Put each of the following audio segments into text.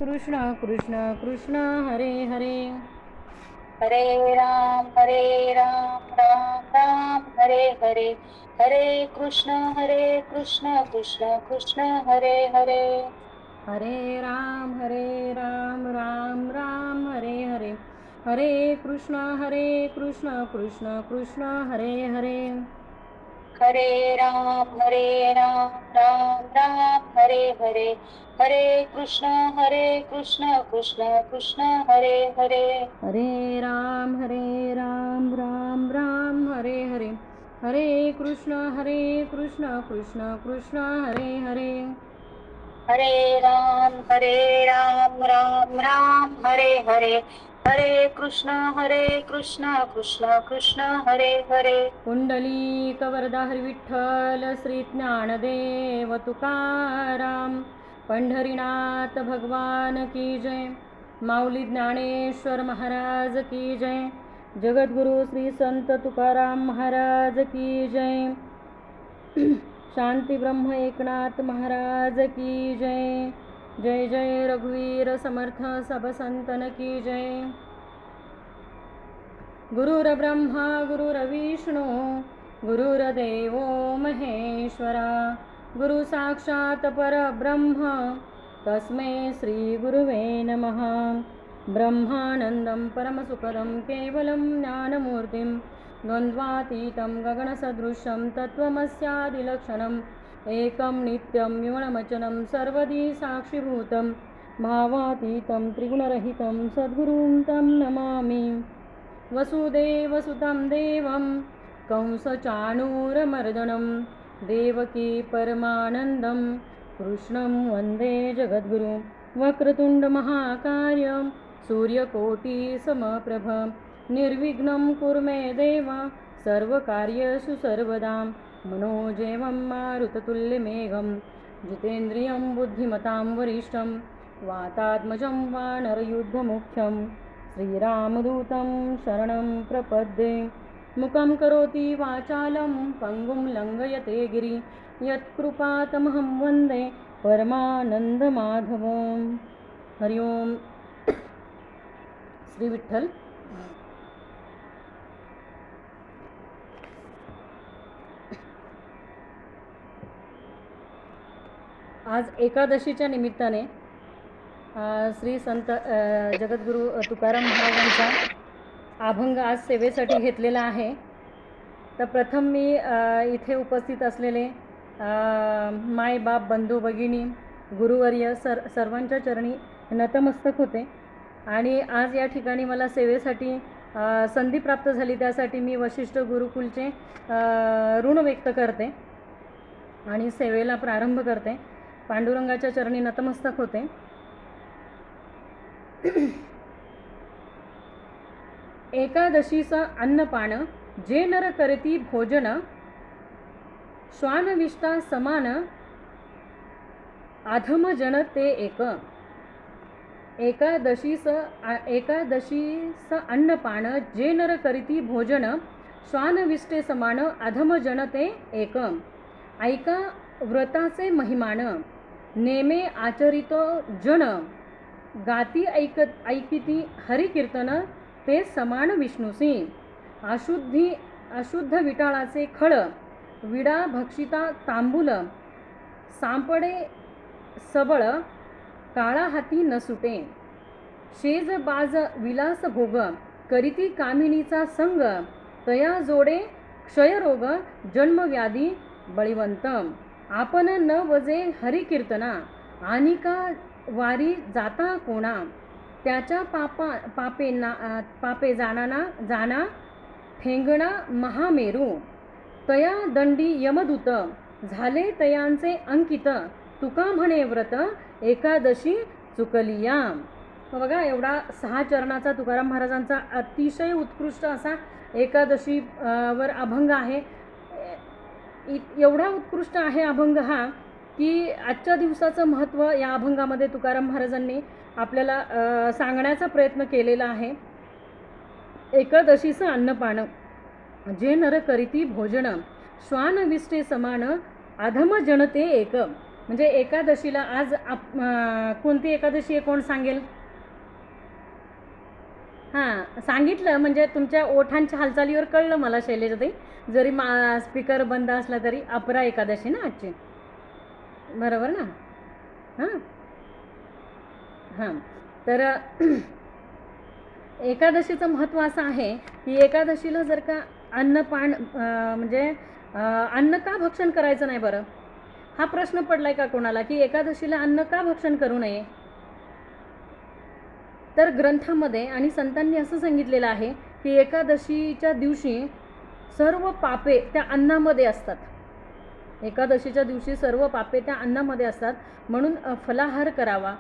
कृष्ण कृष्ण कृष्ण हरे हरे. हरे राम राम राम हरे हरे. हरे कृष्ण कृष्ण कृष्ण हरे हरे. हरे राम राम राम हरे हरे. हरे कृष्ण कृष्ण कृष्ण हरे हरे. हरे राम राम राम हरे हरे. हरे कृष्ण कृष्ण कृष्ण हरे हरे. हरे राम राम हरे हरे. हरे कृष्ण कृष्ण कृष्ण हरे हरे. हरे राम राम हरे हरे. हरे कृष्ण कृष्ण कृष्ण हरे हरे. पुंडलिक वरदा हरी विठ्ठल श्री ज्ञानदेव तुकाराम. पंढरीनाथ भगवान की जय. माऊली ज्ञानेश्वर महाराज की जय. जगद्गुरु श्री संत तुकाराम महाराज की जय. शांती ब्रह्म एकनाथ महाराज की जय. जय जय रघुवीर समर्थ सब संतन की जय. गुरुर्ब्रह्मा गुरुर्विष्णू गुरुर्देवो महेश्वरा. गुरु साक्षात परब्रह्म तस्मै श्री गुरुवे नमः. ब्रह्मानंदं परमसुखदं केवलं ज्ञानमूर्तिं द्वन्द्वातीतं गगनसदृशं तत्त्वमस्यादिलक्षणम् एकं नित्यं निर्मलमचलं सर्वदी साक्षिभूतं भावातीतं त्रिगुणरहितं सद्गुरुं तं नमामि. वसुदेवसुतं देवं कंसचाणूरमर्दनं देवकी परमानन्दं कृष्णं वन्दे जगद्गुरुं. वक्रतुण्डमहाकाय सूर्यकोटिसमप्रभ निर्विघ्नं कुरु मे देव सर्वकार्येषु सर्वदा. मनोजेवं मारुततुल्यमेघं जितेन्द्रियं बुद्धिमतां वरिष्ठं वातात्मजं वानरयुद्धमुख्यं श्रीरामदूतं शरणं प्रपद्ये. मुखं करोति वाचालं पङ्गुं लङ्घयते गिरि यत्कृपातमहं वन्दे परमानन्दमाधवं. हरि ओम. श्री विठ्ठल. आज एकादशीच्या निमित्ताने श्री संत जगद्गुरु तुकाराम महाराजांचा अभंग आज सेवेसाठी घेतलेला आहे. तर प्रथम मी इथे उपस्थित असलेले माय बाप बंधू भगिनी गुरुवर्य सर्वांच्या चरणी नतमस्तक होते. आणि आज या ठिकाणी मला सेवेसाठी संधी प्राप्त झाली, त्यासाठी मी वशिष्ठ गुरुकुलचे ऋण व्यक्त करते आणि सेवेला प्रारंभ करते. पांडुरंगाच्या चरणी नतमस्तक होते. एकादशीचं अन्नपान जे नर करती भोजन श्वानविष्टा समान अधम जन ते एक. एकादशीचं अन्नपान जे नर करीती भोजन श्वानविष्टे समान अधम जन ते एक. ऐका व्रताचे महिमान नेमे आचरितो जन गाती ऐकिती हरिकीर्तन ते समान विष्णुसी. अशुद्ध विटाळाचे खळ विडा भक्षिता तांबूल सांपडे सबळ काळा हाती न सुटे. शेज बाज विलास भोग करीती कामिनीचा संग तया जोडे क्षयरोग जन्मव्याधी बळीवंत. आपण न वजे हरिकीर्तना आनिका वारी जाता कोणा. त्याच्या पापे जाना ठेंगणा महामेरू. तया दंडी यमदूत झाले तयांचे अंकित. तुका म्हणे व्रत एकादशी चुकलिया. बघा, एवढा 6 चरणाचा तुकाराम महाराजांचा अतिशय उत्कृष्ट असा एकादशी वर अभंग आहे. एवढा उत्कृष्ट आहे अभंग हा की आजच्या दिवसाचं महत्त्व या अभंगामध्ये तुकाराम महाराजांनी आपल्याला सांगण्याचा प्रयत्न केलेला आहे. एकादशीचं अन्नपान जे नर करीती भोजन श्वानविष्टे समान अधम जनते एक. म्हणजे एकादशीला आज कोणती एकादशी आहे कोण सांगेल? हां, सांगितलं म्हणजे तुमच्या ओठांच्या हालचालीवर कळलं मला शैलेजाताई. जरी स्पीकर बंद असला तरी अपरा एकादशी ना आजची, बरोबर ना? हां हां. तर एकादशीचं महत्त्व असं आहे की एकादशीला जर का अन्नपान म्हणजे अन्न का भक्षण करायचं नाही बरं? हा प्रश्न पडलाय का कोणाला की एकादशीला अन्न का भक्षण करू नये? तर ग्रंथामध्ये आणि संतांनी असं सांगितलेलं आहे की एकादशीच्या दिवशी सर्व पापे त्या अन्नामध्ये असतात. एकादशीच्या दिवशी सर्व पापे त्या अन्नामध्ये असतात, म्हणून फलाहार करावा,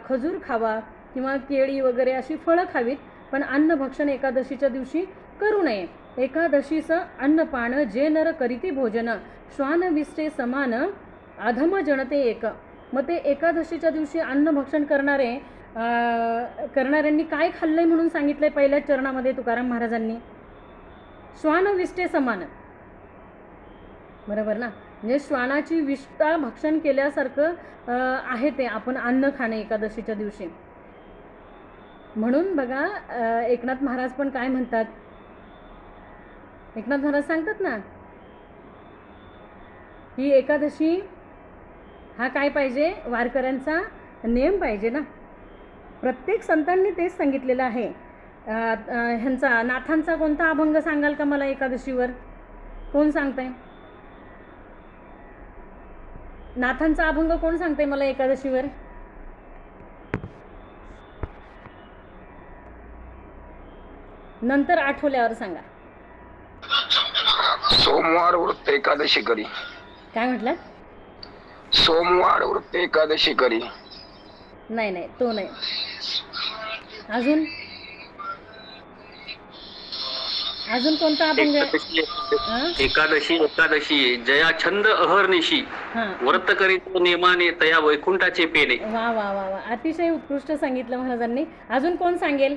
खजूर खावा किंवा केळी वगैरे अशी फळं खावीत, पण अन्न भक्षण एकादशीच्या दिवशी करू नये. एकादशीचं अन्नपान जे नर करीती भोजन, श्वान विष्टे समान अधम जनते एक. मग ते एकादशीच्या दिवशी अन्न भक्षण करणाऱ्यांनी काय खाल्लंय म्हणून सांगितलंय पहिल्या चरणामध्ये तुकाराम महाराजांनी? श्वान विष्टे समान, बरोबर ना? म्हणजे श्वानाची विष्ठा भक्षण केल्यासारखं आहे ते आपण अन्न खाणं एकादशीच्या दिवशी. म्हणून बघा एकनाथ महाराज पण काय म्हणतात? एकनाथ महाराज सांगतात ना की एकादशी हा काय पाहिजे? वारकऱ्यांचा नियम पाहिजे ना. प्रत्येक संतांनी तेच सांगितलेलं आहे. ह्यांचा नाथांचा कोणता अभंग सांगाल का मला एकादशीवर? कोण सांगताय? नाथांचा अभंग कोण सांगताय मला एकादशीवर? नंतर आठवल्यावर सांगा. सोमवार वृत्त एकादशी करी. काय म्हटलं? सोमवार वृत्त एकादशी करी. नाही नाही, तो नाही. अजून अजून कोणता अभंग? एकादशी जया छंद अहर्निशी, व्रत करीत नियमाने तया वैकुंठाचे पेने. वा वा वा वा, अतिशय उत्कृष्ट सांगितलं महाराजांनी. अजून कोण सांगेल?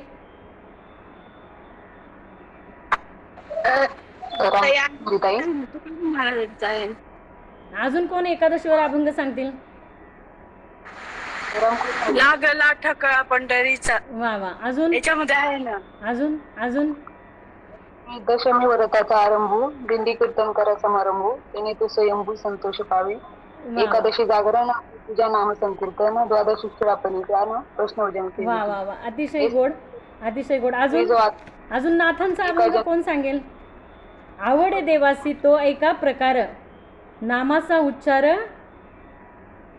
अजून कोण एकादशीवर अभंग सांगतील? लागला ठकळा पंढरीचा. वा वा. अजून याच्यामध्ये आहे ना. अजून अजून दशमी व्रताचा आरंभ, दिंडी कीर्तन करा समारंभ, त्याने तो स्वयंभू संतोष पावे. एकादशी जागरण, तुझ्या नाम संकीर्तन, द्वादशी शिळापणी ज्ञान, प्रश्नोजन. वा वा वा, अतिशय गोड, अतिशय गोड. अजून नाथांचा अभंग कोण सांगेल? आवडे देवासी तो ऐका प्रकार, नामाचा उच्चार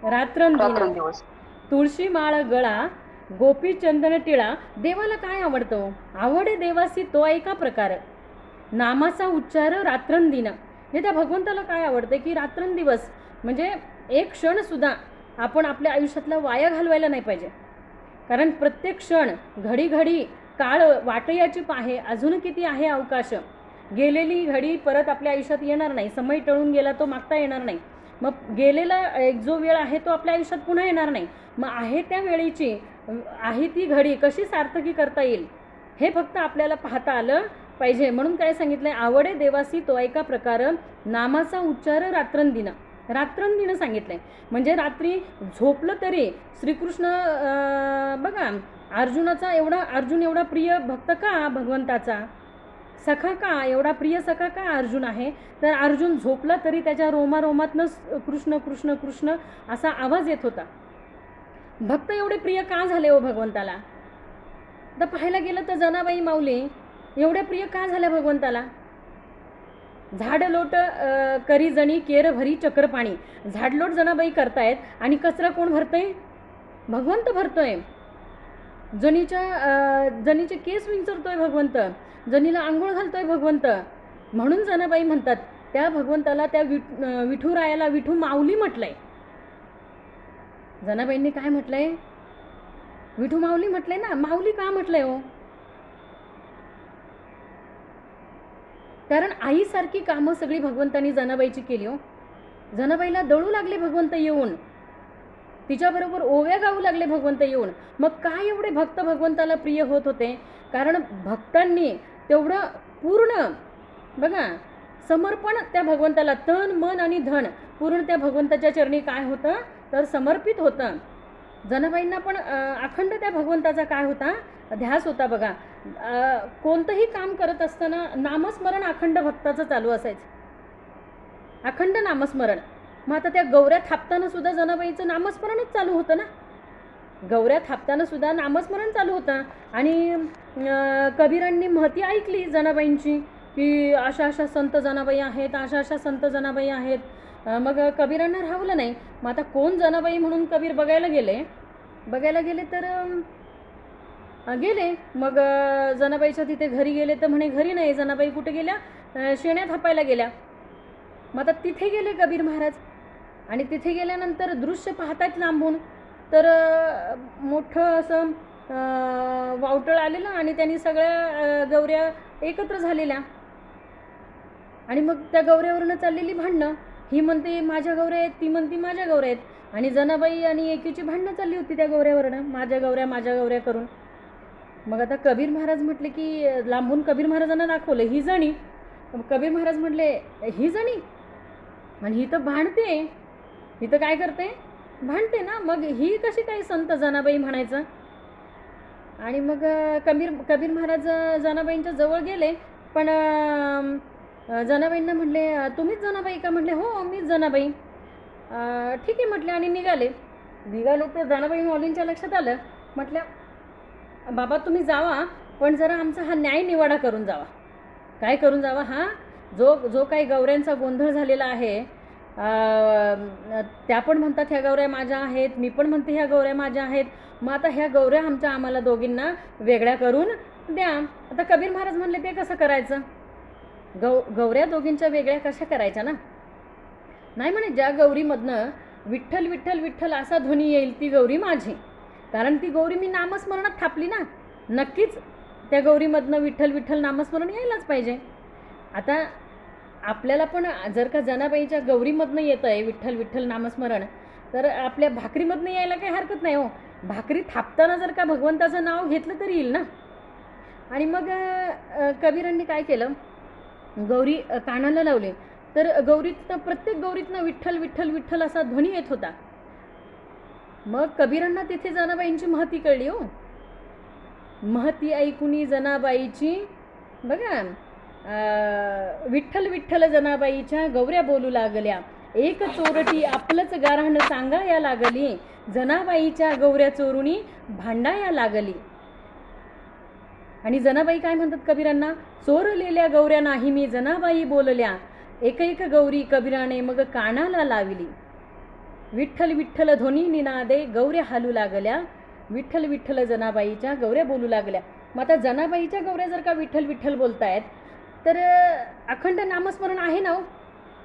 रात्रंदिवस, तुळशी माळ गळा, गोपी चंदन टिळा. देवाला काय आवडतं? आवडे देवासी तो ऐका प्रकार, नामाचा उच्चार रात्रंदिन. हे त्या भगवंताला काय आवडते की रात्रंदिवस म्हणजे एक क्षण सुद्धा आपण आपल्या आयुष्यातला वाया घालवायला नाही पाहिजे. कारण प्रत्येक क्षण, घडी घडी काळ वाटयाची आहे. अजून किती आहे अवकाश? गेलेली घडी परत आपल्या आयुष्यात येणार नाही. समय टळून गेला तो मागता येणार नाही. मग गेलेला एक जो वेळ आहे तो आपल्या आयुष्यात पुन्हा येणार नाही. मग आहे त्या वेळेची आहे ती घडी कशी सार्थकी करता येईल हे फक्त आपल्याला पाहता आलं पाहिजे. म्हणून काय सांगितलंय? आवडे देवासी तो ऐका प्रकार, नामाचा उच्चार रात्रंदिन. रात्रंदिन सांगितलंय म्हणजे रात्री झोपलं तरी श्रीकृष्ण बघा अर्जुन एवढा प्रिय भक्त का भगवंताचा? सखा का? एवढा प्रिय सखा का अर्जुन आहे? तर अर्जुन झोपला तरी त्याच्या रोमारोमातनं कृष्ण कृष्ण कृष्ण असा आवाज येत होता. भक्त एवढे प्रिय का झाले हो भगवंताला? तर पाहायला गेलं तर जनाबाई माऊली एवढ्या प्रिय का झाल्या भगवंताला? झाडलोट करी जणी केर भरी चक्रपाणी. झाडलोट जनाबाई करतायत आणि कचरा कोण भरतंय? भगवंत भरतोय. जनीचे केस विंचरतोय भगवंत, जनीला आंघोळ घालतोय भगवंत. म्हणून जनाबाई म्हणतात त्या भगवंताला, त्या विठुरायाला विठू माऊली म्हटलंय. जनाबाईंनी काय म्हटलंय? विठू माऊली म्हटलंय ना. माऊली का म्हटलंय हो? कारण आईसारखी कामं सगळी भगवंतांनी जनाबाईची केली हो. जनाबाईला दळू लागले भगवंत येऊन, तिच्याबरोबर ओव्या गाऊ लागले भगवंत येऊन. मग काय एवढे भक्त भगवंताला प्रिय होत होते? कारण भक्तांनी तेवढं पूर्ण बघा समर्पण त्या भगवंताला, तन मन आणि धन पूर्ण त्या भगवंताच्या चरणी काय होतं तर समर्पित होतं. जनाबाईंना पण अखंड त्या भगवंताचा काय होता ध्यास होता बघा. कोणतंही काम करत असताना नामस्मरण अखंड भक्ताचं चालू असायचं, अखंड नामस्मरण. मग आता त्या गौऱ्या थापताना सुद्धा जनाबाईचं नामस्मरणच चालू होतं ना, गौऱ्या थापताना सुद्धा नामस्मरण चालू होतं. आणि कबीरांनी महती ऐकली जनाबाईंची की अशा अशा संत जनाबाई आहेत, अशा अशा संत जनाबाई आहेत. मग कबीरांना राहवलं नाही. मग आता कोण जनाबाई म्हणून कबीर बघायला गेले तर गेले. मग जनाबाईच्या तिथे घरी गेले तर म्हणे घरी नाही, जनाबाई कुठे गेल्या, शेण्या थापायला गेल्या. मग आता तिथे गेले कबीर महाराज आणि तिथे गेल्यानंतर दृश्य पाहतात लांबून, तर मोठं असं वावटळ आलेलं आणि त्यांनी सगळ्या गौऱ्या एकत्र झालेल्या. आणि मग त्या गौऱ्यावरनं चाललेली भांडणं, ही म्हणते माझ्या गौऱ्या आहेत, ती म्हणते माझ्या गौऱ्या आहेत. आणि जनाबाई आणि एकीची भांडणं चालली होती त्या गौऱ्यावरनं, माझ्या गौऱ्या करून. मग आता कबीर महाराज म्हटले की लांबून कबीर महाराजांना दाखवलं ही जणी. कबीर महाराज म्हटले ही जणी आणि ही तर भांडते, ही तर काय करते भांडते ना, मग ही कशी काही संत जनाबाई म्हणायचं. आणि मग कबीर महाराज जनाबाईंच्या जवळ गेले. पण जनाबाईंना म्हटले तुम्हीच जनाबाई का, म्हटले हो मीच जनाबाई. ठीक आहे म्हटले आणि निघाले तर जनाबाई मौलींच्या लक्षात आलं. म्हटलं बाबा तुम्ही जावा, पण जरा आमचा हा न्याय निवाडा करून जावा. काय करून जावा, हा जो काही गौऱ्यांचा गोंधळ झालेला आहे, त्या पण म्हणतात ह्या गौऱ्या माझ्या आहेत, मी पण म्हणते ह्या गौऱ्या माझ्या आहेत. मग आता ह्या गौऱ्या आम्हाला दोघींना वेगळ्या करून द्या. आता कबीर महाराज म्हणले ते कसं करायचं, गौऱ्या दोघींच्या वेगळ्या कशा करायच्या ना. नाही म्हणे ज्या गौरीमधनं विठ्ठल विठ्ठल विठ्ठल असा ध्वनी येईल ती गौरी माझी, कारण ती गौरी मी नामस्मरणात थापली ना, नक्कीच त्या गौरीमधनं विठ्ठल विठ्ठल नामस्मरण यायलाच पाहिजे. आता आपल्याला पण जर का जनाबाईच्या गौरीमधनं येतं आहे विठ्ठल विठ्ठल नामस्मरण, तर आपल्या भाकरीमधनं यायला काही हरकत नाही हो. भाकरी थापताना जर का भगवंताचं नाव घेतलं तरी येईल ना. आणि मग कबीरांनी काय केलं, गौरी कानाला लावले, तर प्रत्येक गौरीतनं विठ्ठल विठ्ठल विठ्ठल असा ध्वनी येत होता. मग कबीरांना तिथे जनाबाईंची महती कळली हो. महती ऐकुनी जनाबाईची बघा, विठ्ठल विठ्ठल जनाबाईच्या गौऱ्या बोलू लागल्या, एक चोरटी आपलंच गारहाण सांगाया लागली, जनाबाईच्या गौऱ्या चोरुनी भांडाया लागली. आणि जनाबाई काय म्हणतात कबीरांना, चोरलेल्या गौऱ्या नाही मी जनाबाई बोलल्या, एक एक गौरी कबीराने मग कानाला लावली, विठ्ठल विठ्ठल ध्वनी निनादे गौऱ्या हालू लागल्या, विठ्ठल विठ्ठल जनाबाईच्या गौऱ्या बोलू लागल्या. मग आता जनाबाईच्या गौऱ्या जर का विठ्ठल विठ्ठल बोलतायत तर अखंड नामस्मरण आहे ना हो.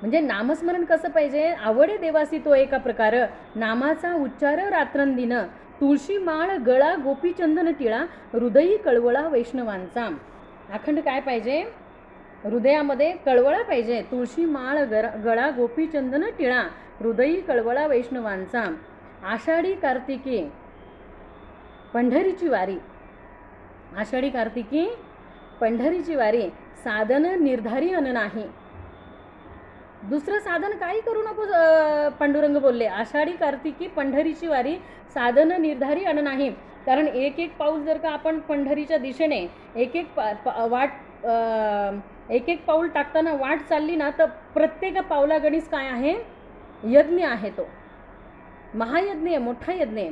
म्हणजे नामस्मरण कसं पाहिजे, आवडे देवासी तो एका प्रकार, नामाचा उच्चार रात्रंदिन, तुळशी माळ गळा गोपीचंदन टिळा, हृदयी कळवळा वैष्णवांचा. अखंड काय पाहिजे, हृदयामध्ये कळवळा पाहिजे, तुळशी माळ गळा गोपीचंदन टिळा, हृदयी कळवळा वैष्णवांचा. आषाढी कार्तिकी पंढरीची वारी, आषाढी कार्तिकी पंढरीची वारी, साधन निर्धारी अन नाही. दुसरं साधन काही करू नको, पांडुरंग बोलले, आषाढी कार्तिकी पंढरीची वारी, साधन निर्धारी अन नाही. कारण एक एक पाऊल जर का आपण पंढरीच्या दिशेने एक एक पाऊल टाकताना वाट चालली ना, तर प्रत्येक पावलागणीस काय आहे, यज्ञ आहे. तो महायज्ञ आहे, मोठा यज्ञ आहे.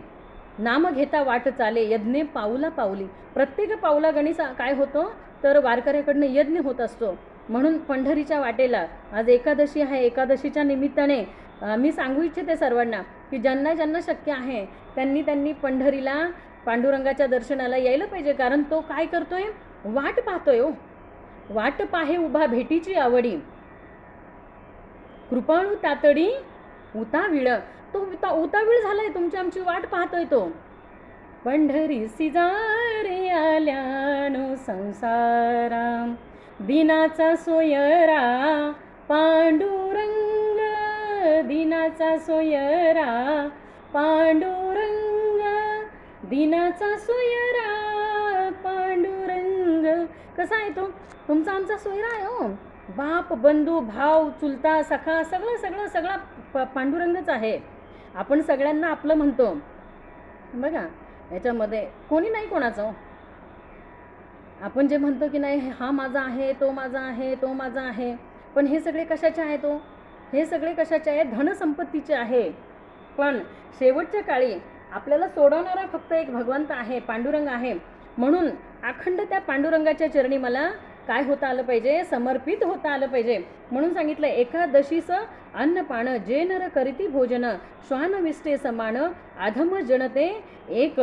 नाम घेता वाट चाले यज्ञ पाऊला पाऊली, प्रत्येक पाऊलागणीस काय होतो तर वारकऱ्याकडनं यज्ञ होत असतो. म्हणून पंढरीच्या वाटेला आज एकादशी आहे, एकादशीच्या निमित्ताने मी सांगू इच्छिते सर्वांना की ज्यांना ज्यांना शक्य आहे त्यांनी पंढरीला पांडुरंगाच्या दर्शनाला यायला पाहिजे. कारण तो काय करतोय, वाट पाहतोय हो. वाट पाहे उभा भेटीची आवडी, कृपाळू तातडी उताविळ, तो उताविळ झालाय, तुमची आमची वाट पाहतोय तो. पंढरी सिजारे आल्यानो संसारा, दिनाचा सोयरा पांडुरंग, दिनाचा सोयरा पांडुरंग, दिनाचा सोयरा पांडुरंग. कसा आहे तो, तुमचा आमचा सोयरा आहे हो. बाप, बंधू, भाव, चुलता, सखा सगळा पांडुरंगच आहे. आपण सगळ्यांना आपलं म्हणतो. बघा याच्यामध्ये कोणी नाही कोणाचं. आपण जे म्हणतो की नाही हा माझा आहे, तो माझा आहे, तो माझा आहे, पण हे सगळे कशाचे आहे? तो हे सगळे कशाचे आहे? धनसंपत्तीचे आहे. पण शेवटच्या काळी आपल्याला सोडवणारा फक्त एक भगवंत आहे, पांडुरंग आहे. म्हणून अखंड त्या पांडुरंगाच्या चरणी मला काय होता आलं पाहिजे? समर्पित होता आलं पाहिजे. म्हणून सांगितलं एकादशीचं अन्नपान जे नर करीती भोजन श्वान विष्टे समान अधम जनते एक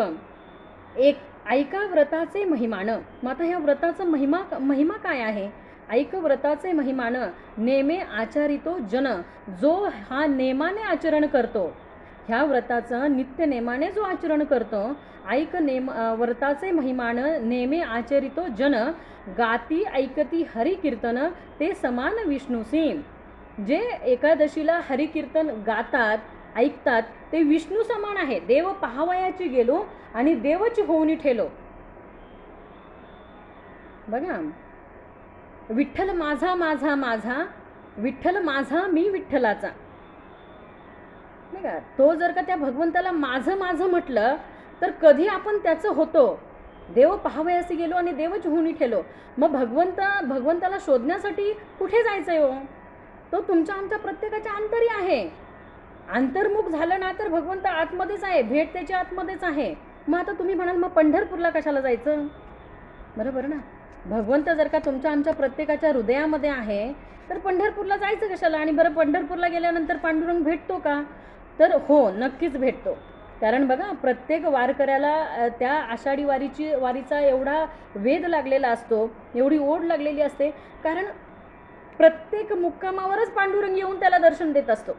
एक ऐका व्रताचे महिमान. मग आता ह्या व्रताचा महिमा काय आहे? ऐक व्रताचे महिमान नेमे आचारितो जन. जो हा नेमाने आचरण करतो, ह्या व्रताचं नित्य नेमाने जो आचरण करतो, ऐक व्रताचे महिमान नेमे आचरितो जन गाती ऐकती हरिकीर्तन ते समान विष्णूसी. जे एकादशीला हरिकीर्तन गातात, ऐकतात ते विष्णू समान आहे. देव पाहावयाची गेलो आणि देवची होऊनी ठेलो. बघा विठ्ठल माझा माझा माझा, विठ्ठल माझा मी विठ्ठलाचा. बघा तो जर का त्या भगवंताला माझं माझं म्हटलं तर कधी आपण त्याचं होतो? देव पाहावयासी गेलो आणि देवच होऊनी ठेलो. मग भगवंताला शोधण्यासाठी कुठे जायचं हो? तो तुमच्या आमच्या प्रत्येकाच्या अंतरी आहे. अंतर्मुख झालं ना तर भगवंत आतमध्येच आहे, भेट त्याच्या आतमध्येच आहे. मग आता तुम्ही म्हणाल मग पंढरपूरला कशाला जायचं? बरोबर ना. भगवंत जर का तुमच्या आमच्या प्रत्येकाच्या हृदयामध्ये आहे तर पंढरपूरला जायचं कशाला? आणि बरं पंढरपूरला गेल्यानंतर पांडुरंग भेटतो का? तर हो, नक्कीच भेटतो. कारण बघा प्रत्येक वारकऱ्याला त्या आषाढी वारीचा एवढा वेध लागलेला असतो, एवढी ओढ लागलेली असते. कारण प्रत्येक मुक्कामावरच पांडुरंग येऊन त्याला दर्शन देत असतो.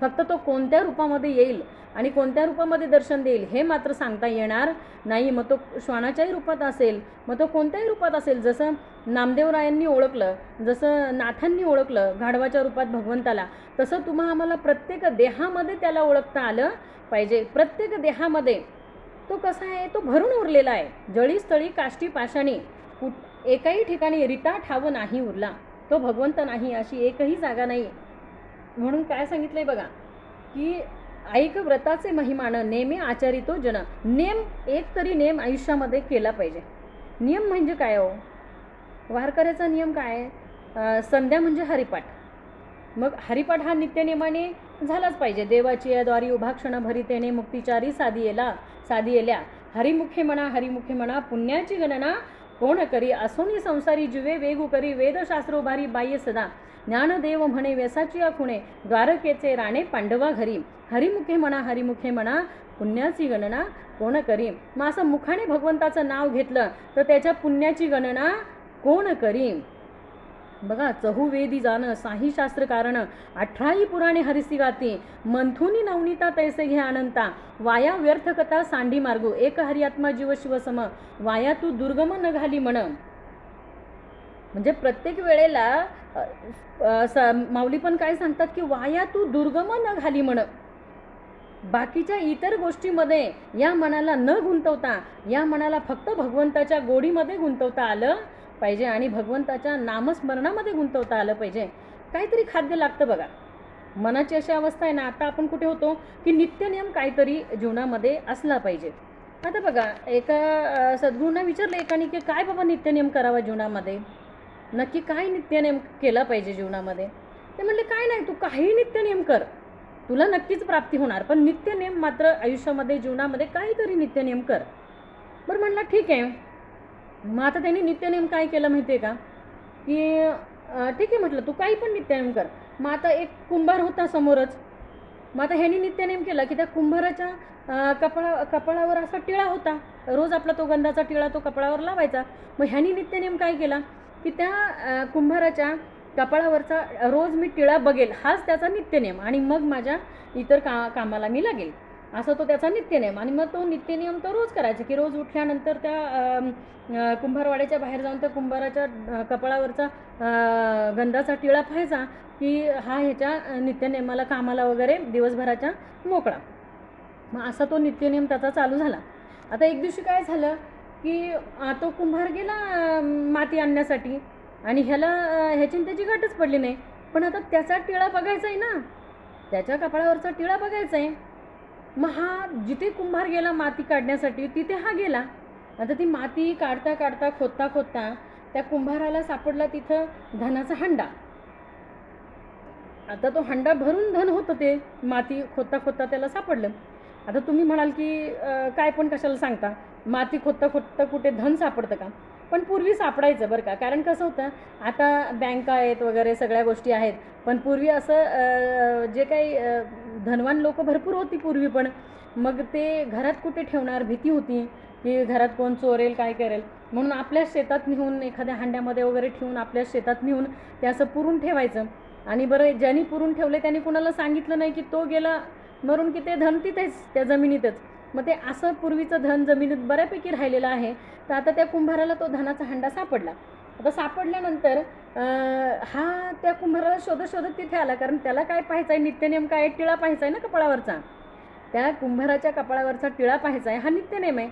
फक्त तो कोणत्या रूपामध्ये येईल आणि कोणत्या रूपामध्ये दर्शन देईल हे मात्र सांगता येणार नाही. मग तो श्वानाच्याही रूपात असेल, मग तो कोणत्याही रूपात असेल. जसं नामदेवरायांनी ओळखलं, जसं नाथांनी ओळखलं गाढवाच्या रूपात भगवंताला, तसं तुम्हा आम्हाला प्रत्येक देहामध्ये त्याला ओळखता आलं पाहिजे. प्रत्येक देहामध्ये तो कसा आहे? तो भरून उरलेला आहे. जळी स्थळी काष्टी पाषाणी एकाही ठिकाणी रिता ठाव नाही उरला. तो भगवंत नाही अशी एकही जागा नाही. म्हणून काय सांगितलंय बघा की ऐक व्रताचे महिमान नेमे आचरितो जन. नेम एक तरी नेम आयुष्यामध्ये केला पाहिजे. नियम म्हणजे काय हो? वारकऱ्याचा नियम काय? संध्या म्हणजे हरिपाठ. मग हरिपाठ हा नित्यनेमाने झालाच पाहिजे. देवाची या द्वारी उभा क्षण भरितेने मुक्तिचारी साधी येल्या. हरिमुखे म्हणा पुण्याची गणना कोण करी. असोनी संसारी जीवे वेगू करी वेदशास्त्र उभारी बाह्य सदा. ज्ञानदेव म्हणे व्यसाची खुणे द्वारकेचे राणे पांडवा घरी. हरिमुखे म्हणा पुण्याची गणना कोण करी. मग असं मुखाने भगवंताचं नाव घेतलं तर त्याच्या पुण्याची गणना कोण करी. बघा चहुवेदी जाण साही शास्त्र कारण 18 पुराणे हरिसी गाती. मंथुनी नवनीता तैसे घे अनंता. वाया व्यर्थ कथा सांडी मार्गू. एक हरिआत्मा जीव शिवसम वाया तू दुर्गम न घाली म्हण. म्हणजे प्रत्येक वेळेला माऊली पण काय सांगतात की वाया तू दुर्गम न घाली म्हण. बाकीच्या इतर गोष्टीमध्ये या मनाला न गुंतवता या मनाला फक्त भगवंताच्या गोडीमध्ये गुंतवता आलं पाहिजे आणि भगवंताच्या नामस्मरणामध्ये गुंतवता आलं पाहिजे. काहीतरी खाद्य लागतं बघा. मनाची अशी अवस्था आहे ना, आता आपण कुठे होतो की नित्यनियम काहीतरी जीवनामध्ये असला पाहिजे. आता बघा एका सद्गुरूंना विचारलं एकाने की काय बाबा नित्यनियम करावा जीवनामध्ये, नक्की काय नित्यनियम केला पाहिजे जीवनामध्ये. ते म्हणले काय नाही, तू काही नित्यनियम कर, तुला नक्कीच प्राप्ती होणार, पण नित्यनियम मात्र आयुष्यामध्ये जीवनामध्ये काहीतरी नित्यनियम कर. बरं म्हणला ठीक आहे. मग आता त्यांनी नित्यनियम काय केलं माहिती आहे का की ठीक आहे म्हटलं तू काही पण नित्यनियम कर. मग आता एक कुंभार होता समोरच. मग आता ह्यांनी नित्यनियम केला की त्या कुंभाराच्या कपाळावर असा टिळा होता. रोज आपला तो गंधाचा टिळा तो कपाळावर लावायचा. मग ह्यांनी नित्यनियम काय केला की त्या कुंभाराच्या कपाळावरचा रोज मी टिळा बघेल, हाच त्याचा नित्यनियम, आणि मग माझ्या इतर कामाला मी लागेल, असा तो त्याचा नित्यनियम. आणि मग तो नित्यनियम तो रोज करायचा की रोज उठल्यानंतर त्या कुंभारवाड्याच्या बाहेर जाऊन त्या कुंभाराच्या कपाळावरचा गंधाचा टिळा पाहायचा की हा ह्याच्या नित्यनियमाला कामाला वगैरे दिवसभराच्या मोकळा. मग असा तो नित्यनियम त्याचा चालू झाला. आता एक दिवशी काय झालं की तो कुंभार गेला माती आणण्यासाठी. आणि ह्याला ह्याची त्याची गाठच पडली नाही. पण आता त्याचा टिळा बघायचा आहे ना, त्याच्या कपाळावरचा टिळा बघायचा आहे. मग हा जिथे कुंभार गेला माती काढण्यासाठी तिथे हा गेला. आता ती माती काढता काढता खोदता खोदता त्या कुंभाराला सापडला तिथं धनाचा हंडा. आता तो हंडा भरून धन होतं, ते माती खोदता खोदता त्याला सापडलं. आता तुम्ही म्हणाल की काय पण कशाला सांगता, माती खोदता खोदता कुठे धन सापडतं का? पण पूर्वी सापडायचं बरं का. कारण कसं होतं, आता बँका आहेत वगैरे सगळ्या गोष्टी आहेत, पण पूर्वी असं जे काही धनवान लोक भरपूर होती पूर्वी. पण मग ते घरात कुठे ठेवणार, भीती होती की घरात कोण चोरेल काय करेल, म्हणून आपल्या शेतात नेऊन एखाद्या हांड्यामध्ये वगैरे ठेवून आपल्या शेतात नेऊन ते असं पुरून ठेवायचं. आणि बरं ज्यांनी पुरून ठेवले त्यांनी कुणाला सांगितलं नाही की तो गेला मरून की ते धन तिथेच त्या जमिनीतच. मग ते असं पूर्वीचं धन जमिनीत बऱ्यापैकी राहिलेलं आहे. तर आता त्या कुंभाराला तो धनाचा हंडा सापडला. आता सापडल्यानंतर हा त्या कुंभाराला शोधत शोधत तिथे आला, कारण त्याला काय पाहायचं आहे, नित्यनेम काय, टिळा पाहायचा आहे ना कपाळावरचा. त्या कुंभाराच्या कपाळावरचा टिळा पाहायचा आहे, हा नित्यनेम आहे.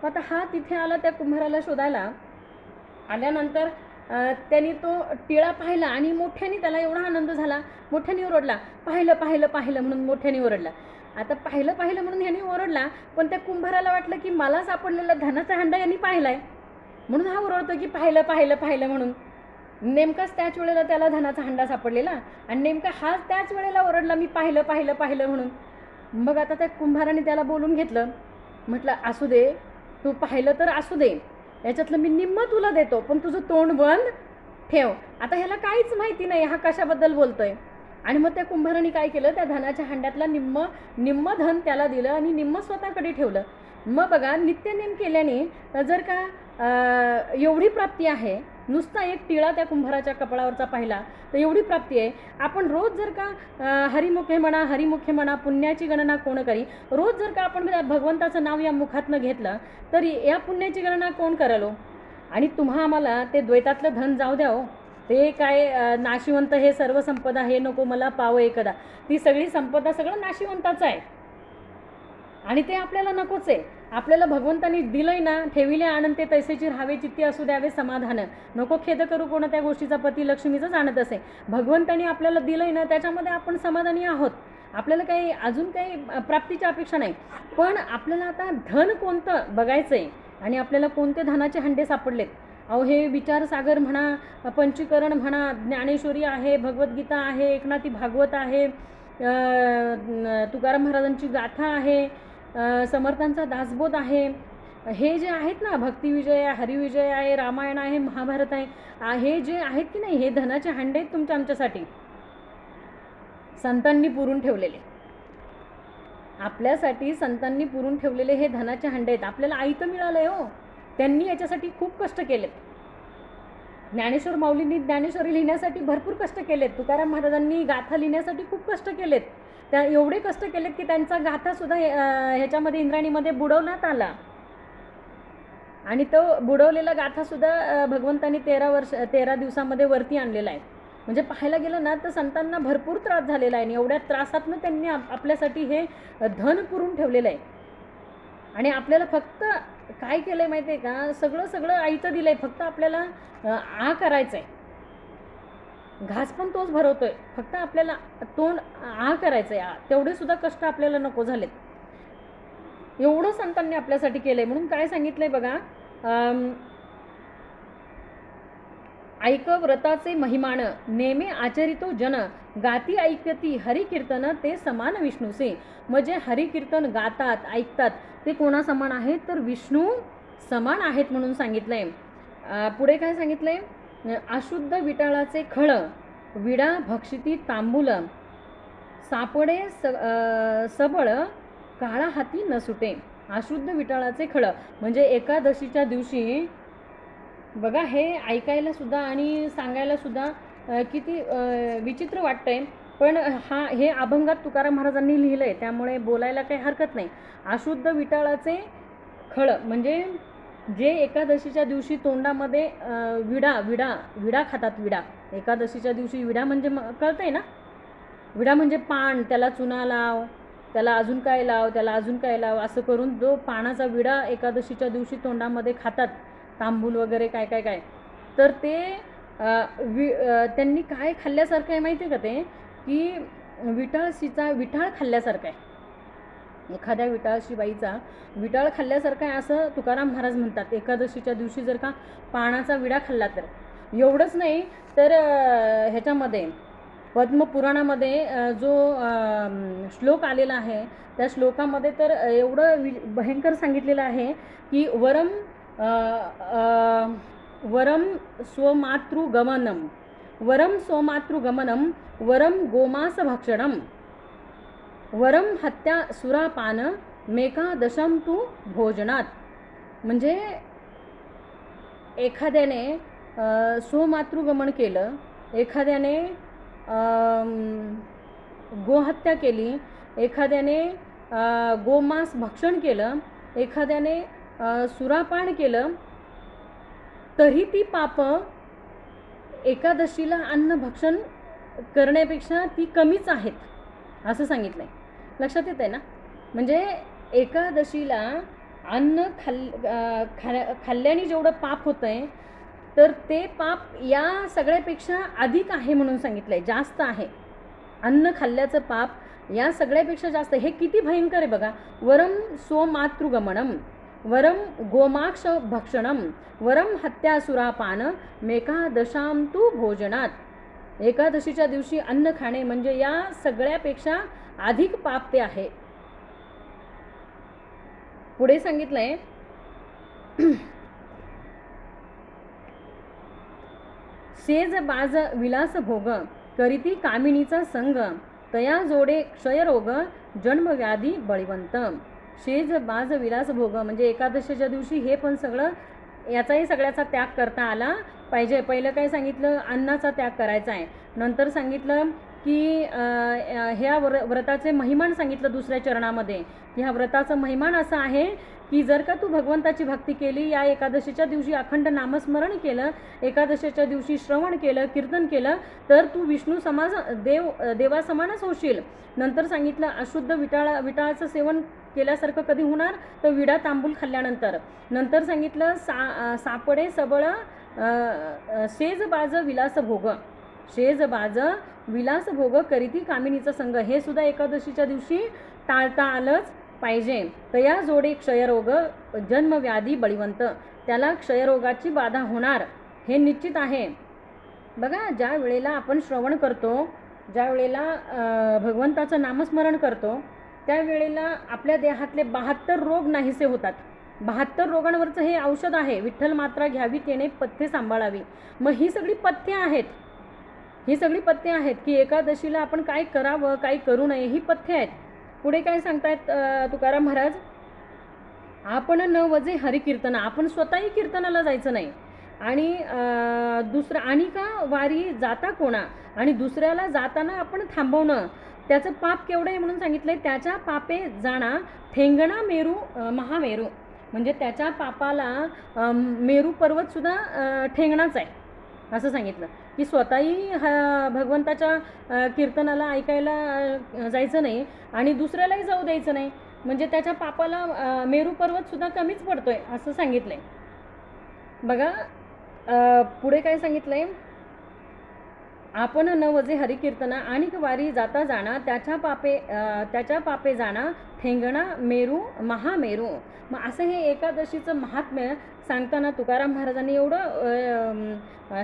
आता हा तिथे आला त्या कुंभाराला शोधायला. आल्यानंतर त्यांनी तो टिळा पाहिला आणि मोठ्याने त्याला एवढा आनंद झाला, मोठ्याने ओरडला, पाहिलं पाहिलं पाहिलं म्हणून मोठ्याने ओरडला. आता पाहिलं पाहिलं म्हणून ह्याने ओरडला, पण त्या कुंभाराला वाटलं की मला सापडलेला धनाचा हंडा यांनी पाहिलाय, म्हणून हा ओरडतो की पाहिलं पाहिलं पाहिलं म्हणून. नेमकाच त्याच वेळेला त्याला धनाचा हंडा सापडलेला आणि नेमका हाच त्याच वेळेला ओरडला मी पाहिलं पाहिलं पाहिलं म्हणून. मग आता त्या कुंभाराने त्याला बोलून घेतलं, म्हटलं असू दे, तू पाहिलं तर असू दे, याच्यातलं मी निम्म तुला देतो, पण तुझं तोंड बंद ठेव. आता ह्याला काहीच माहिती नाही हा कशाबद्दल बोलतोय. आणि मग त्या कुंभाराने काय केलं, त्या धनाच्या हंड्यातला निम्म धन त्याला दिलं आणि निम्म स्वतःकडे ठेवलं. मग बघा, नित्यनेम केल्याने जर का एवढी प्राप्ती आहे, नुसता एक टिळा त्या कुंभाराच्या कपाळावरचा पाहिला तर एवढी प्राप्ती आहे. आपण रोज जर का हरिमुखे म्हणा पुण्याची गणना कोण करी, रोज जर का आपण भगवंताचं नाव या मुखातनं घेतलं तर या पुण्याची गणना कोण करालो. आणि तुम्हा आम्हाला ते द्वैतातलं धन जाऊ द्या हो, ते काय नाशिवंत हे सर्व संपदा हे नको मला पाव एकदा, ती सगळी संपदा सगळं नाशिवंताचं आहे आणि ते आपल्याला नकोच आहे. आपल्याला भगवंतानी दिलंय ना, ठेविले आनंद ते तैसेची राहावे चित्ती असू द्यावे समाधान, नको खेद करू कोणत्या गोष्टीचा पती लक्ष्मीचंच आणत असे. भगवंतानी आपल्याला दिलंय ना, त्याच्यामध्ये आपण समाधानी आहोत. आपल्याला काही अजून काही प्राप्तीची अपेक्षा नाही. पण आपल्याला आता धन कोणतं बघायचं आहे आणि आपल्याला कोणते धनाचे हंडे सापडलेत. अहो हे विचारसागर म्हणा, पंचीकरण म्हणा, ज्ञानेश्वरी आहे, भगवद्गीता आहे, एकनाथी भागवत आहे, तुकाराम महाराजांची गाथा आहे, समर्थांचा दासबोध आहे, हे जे आहेत ना, भक्तिविजय आहे, हरिविजय आहे, रामायण आहे, महाभारत आहे, हे जे आहेत की नाही, हे धनाचे हंडे आहेत तुमच्या आमच्यासाठी, संतांनी पुरून ठेवलेले. आपल्यासाठी संतांनी पुरून ठेवलेले हे धनाचे हंडे आहेत. आपल्याला आयतं मिळालंय हो, त्यांनी याच्यासाठी खूप कष्ट केलेत. ज्ञानेश्वर माऊलींनी ज्ञानेश्वरी लिहिण्यासाठी भरपूर कष्ट केलेत. तुकाराम महाराजांनी गाथा लिहिण्यासाठी खूप कष्ट केलेत. त्या एवढे कष्ट केलेत की त्यांचा गाथासुद्धा ह्याच्यामध्ये इंद्रायणीमध्ये बुडवण्यात आला आणि तो बुडवलेला गाथासुद्धा भगवंतांनी 13 दिवसामध्ये वरती आणलेला आहे. म्हणजे पाहायला गेलं ना तर संतांना भरपूर त्रास झालेला आहे आणि एवढ्या त्रासातनं त्यांनी आपल्यासाठी हे धन पुरून ठेवलेलं आहे. आणि आपल्याला फक्त काय केलं आहे माहिती आहे का, सगळं आईचं दिलं आहे, फक्त आपल्याला करायचं आहे. घास पण तोच भरवतोय, फक्त आपल्याला तोंड करायचं आहे. तेवढे सुद्धा कष्ट आपल्याला नको झालेत. एवढं संतांनी आपल्यासाठी केलं आहे. म्हणून काय सांगितलं आहे बघा, ऐक व्रताचे महिमान नेमे आचरितो जन, गाती ऐकती हरिकीर्तन ते समान विष्णूसे. म्हणजे हरिकीर्तन गातात ऐकतात ते कोणा समान आहेत, तर विष्णू समान आहेत म्हणून सांगितलंय. पुढे काय सांगितलंय, अशुद्ध विटाळाचे खळ विडा भक्षिती तांबूल, सापडे सबळ काळा हाती न सुटे. अशुद्ध विटाळाचे खळ म्हणजे एकादशीच्या दिवशी बघा, हे ऐकायला सुद्धा आणि सांगायला सुद्धा किती विचित्र वाटतंय, पण हे अभंगात तुकाराम महाराजांनी लिहिलं आहे, त्यामुळे बोलायला काही हरकत नाही. अशुद्ध विटाळाचे खळ म्हणजे जे एकादशीच्या दिवशी तोंडामध्ये विडा खातात. विडा एकादशीच्या दिवशी, विडा म्हणजे कळतंय ना, विडा म्हणजे पान, त्याला चुना लाव, त्याला अजून काय लाव, त्याला अजून काय लाव, असं करून जो पानाचा विडा एकादशीच्या दिवशी तोंडामध्ये खातात, तांबूल वगैरे काय काय काय, तर ते त्यांनी काय खाल्ल्यासारखं आहे माहिती आहे का ते, की विटाळ खाल्ल्यासारखं आहे. एखाद्या विटाळशी बाईचा विटाळ खाल्ल्यासारखं आहे असं तुकाराम महाराज म्हणतात. एकादशीच्या दिवशी जर का पानाचा विडा खाल्ला तर. एवढंच नाही तर ह्याच्यामध्ये पद्मपुराणामध्ये जो श्लोक आलेला आहे त्या श्लोकामध्ये तर एवढं भयंकर सांगितलेलं आहे की वरम स्वमातृगमनम वरम गोमास भक्षणम वरम हत्या सुरापान मेकादशम तू भोजनात. म्हणजे एखाद्याने स्वमातृगमन केलं, एखाद्याने गोहत्या केली, एखाद्याने गोमांस भक्षण केलं, एखाद्याने सुरापान केलं, तरी ती पाप एकादशीला अन्न भक्षण करण्यापेक्षा ती कमीच आहेत असं सांगितलं आहे. लक्षात येत आहे ना. म्हणजे एकादशीला अन्न खाल्ल्याने जेवढं पाप होतं आहे तर ते पाप या सगळ्यापेक्षा अधिक आहे म्हणून सांगितलं आहे, जास्त आहे. अन्न खाल्ल्याचं पाप या सगळ्यापेक्षा जास्त. हे किती भयंकर आहे बघा. वरम स्वमातृगमनम वरम गोमाक्ष भक्षणम वरम हत्यासुरापान मेकादशाम तू भोजनात. एकादशीच्या दिवशी अन्न खाणे म्हणजे या सगळ्यापेक्षा अधिक पाप ते आहे. पुढे सांगितलंय सेज बाज विलास भोग करीती कामिनीचा संग तया जोडे क्षयरोग जन्मव्याधी बळीवंत. शेज बाज विलास भोग म्हणजे एकादशीच्या दिवशी हे पण सगळं याचाही सगळ्याचा त्याग करता आला पाहिजे. पहिलं काय सांगितलं, अन्नाचा त्याग करायचा आहे. नंतर सांगितलं की ह्या व्रताचे महिमान सांगितलं दुसऱ्या चरणामध्ये की ह्या व्रताचं महिमान असं आहे की जर का तू भगवंताची भक्ती केली, या एकादशीच्या दिवशी अखंड नामस्मरण केलं, एकादशीच्या दिवशी श्रवण केलं, कीर्तन केलं, तर तू विष्णू समाज देवासमानच होशील. नंतर सांगितलं अशुद्ध विटाळाचं सेवन केल्यासारखं कधी होणार, तर विडा तांबूल खाल्ल्यानंतर. नंतर सांगितलं सापडे सबळ शेजबाज विलास भोग शेजबाज विलास भोग करीती कामिनीचा संग. हे सुद्धा एकादशीच्या दिवशी टाळता आलंच पाहिजे. तया जोडे क्षयरोग जन्मव्याधी बळीवंत. त्याला क्षयरोगाची बाधा होणार हे निश्चित आहे. बघा, ज्या वेळेला आपण श्रवण करतो, ज्या वेळेला भगवंताचं नामस्मरण करतो, त्यावेळेला आपल्या देहातले 72 रोग नाहीसे होतात. 72 रोगांवरचं हे औषध आहे. विठ्ठल मात्रा घ्यावी तेने पथ्ये सांभाळावी. मग ही सगळी पथ्ये आहेत की एकादशीला आपण काय करावं, काय करू नये, ही पथ्ये आहेत. पुढे काय सांगतायत तुकाराम महाराज, आपण न वजे हरिकीर्तन. आपण स्वतःही कीर्तनाला जायचं नाही आणि आणि का वारी जाता कोणा आणि दुसऱ्याला जाताना आपण थांबवणं, त्याचं पाप केवढं आहे म्हणून सांगितलंय. त्याच्या पापे जाणा ठेंगणा मेरू महामेरू. म्हणजे त्याच्या पापाला मेरू पर्वतसुद्धा ठेंगणाच आहे असं सांगितलं. की स्वतःही भगवंताच्या कीर्तनाला ऐकायला जायचं नाही आणि दुसऱ्यालाही जाऊ द्यायचं नाही, म्हणजे त्याच्या पापाला मेरू पर्वतसुद्धा कमीच पडतोय असं सांगितलं आहे. बघा पुढे काय सांगितलं आहे, आपण न वजे हरिकीर्तना आणि वारी जाता जाणा त्याच्या पापे जाणा ठेंगणा मेरू महामेरू. मग असं हे एकादशीचं महात्म्य सांगताना तुकाराम महाराजांनी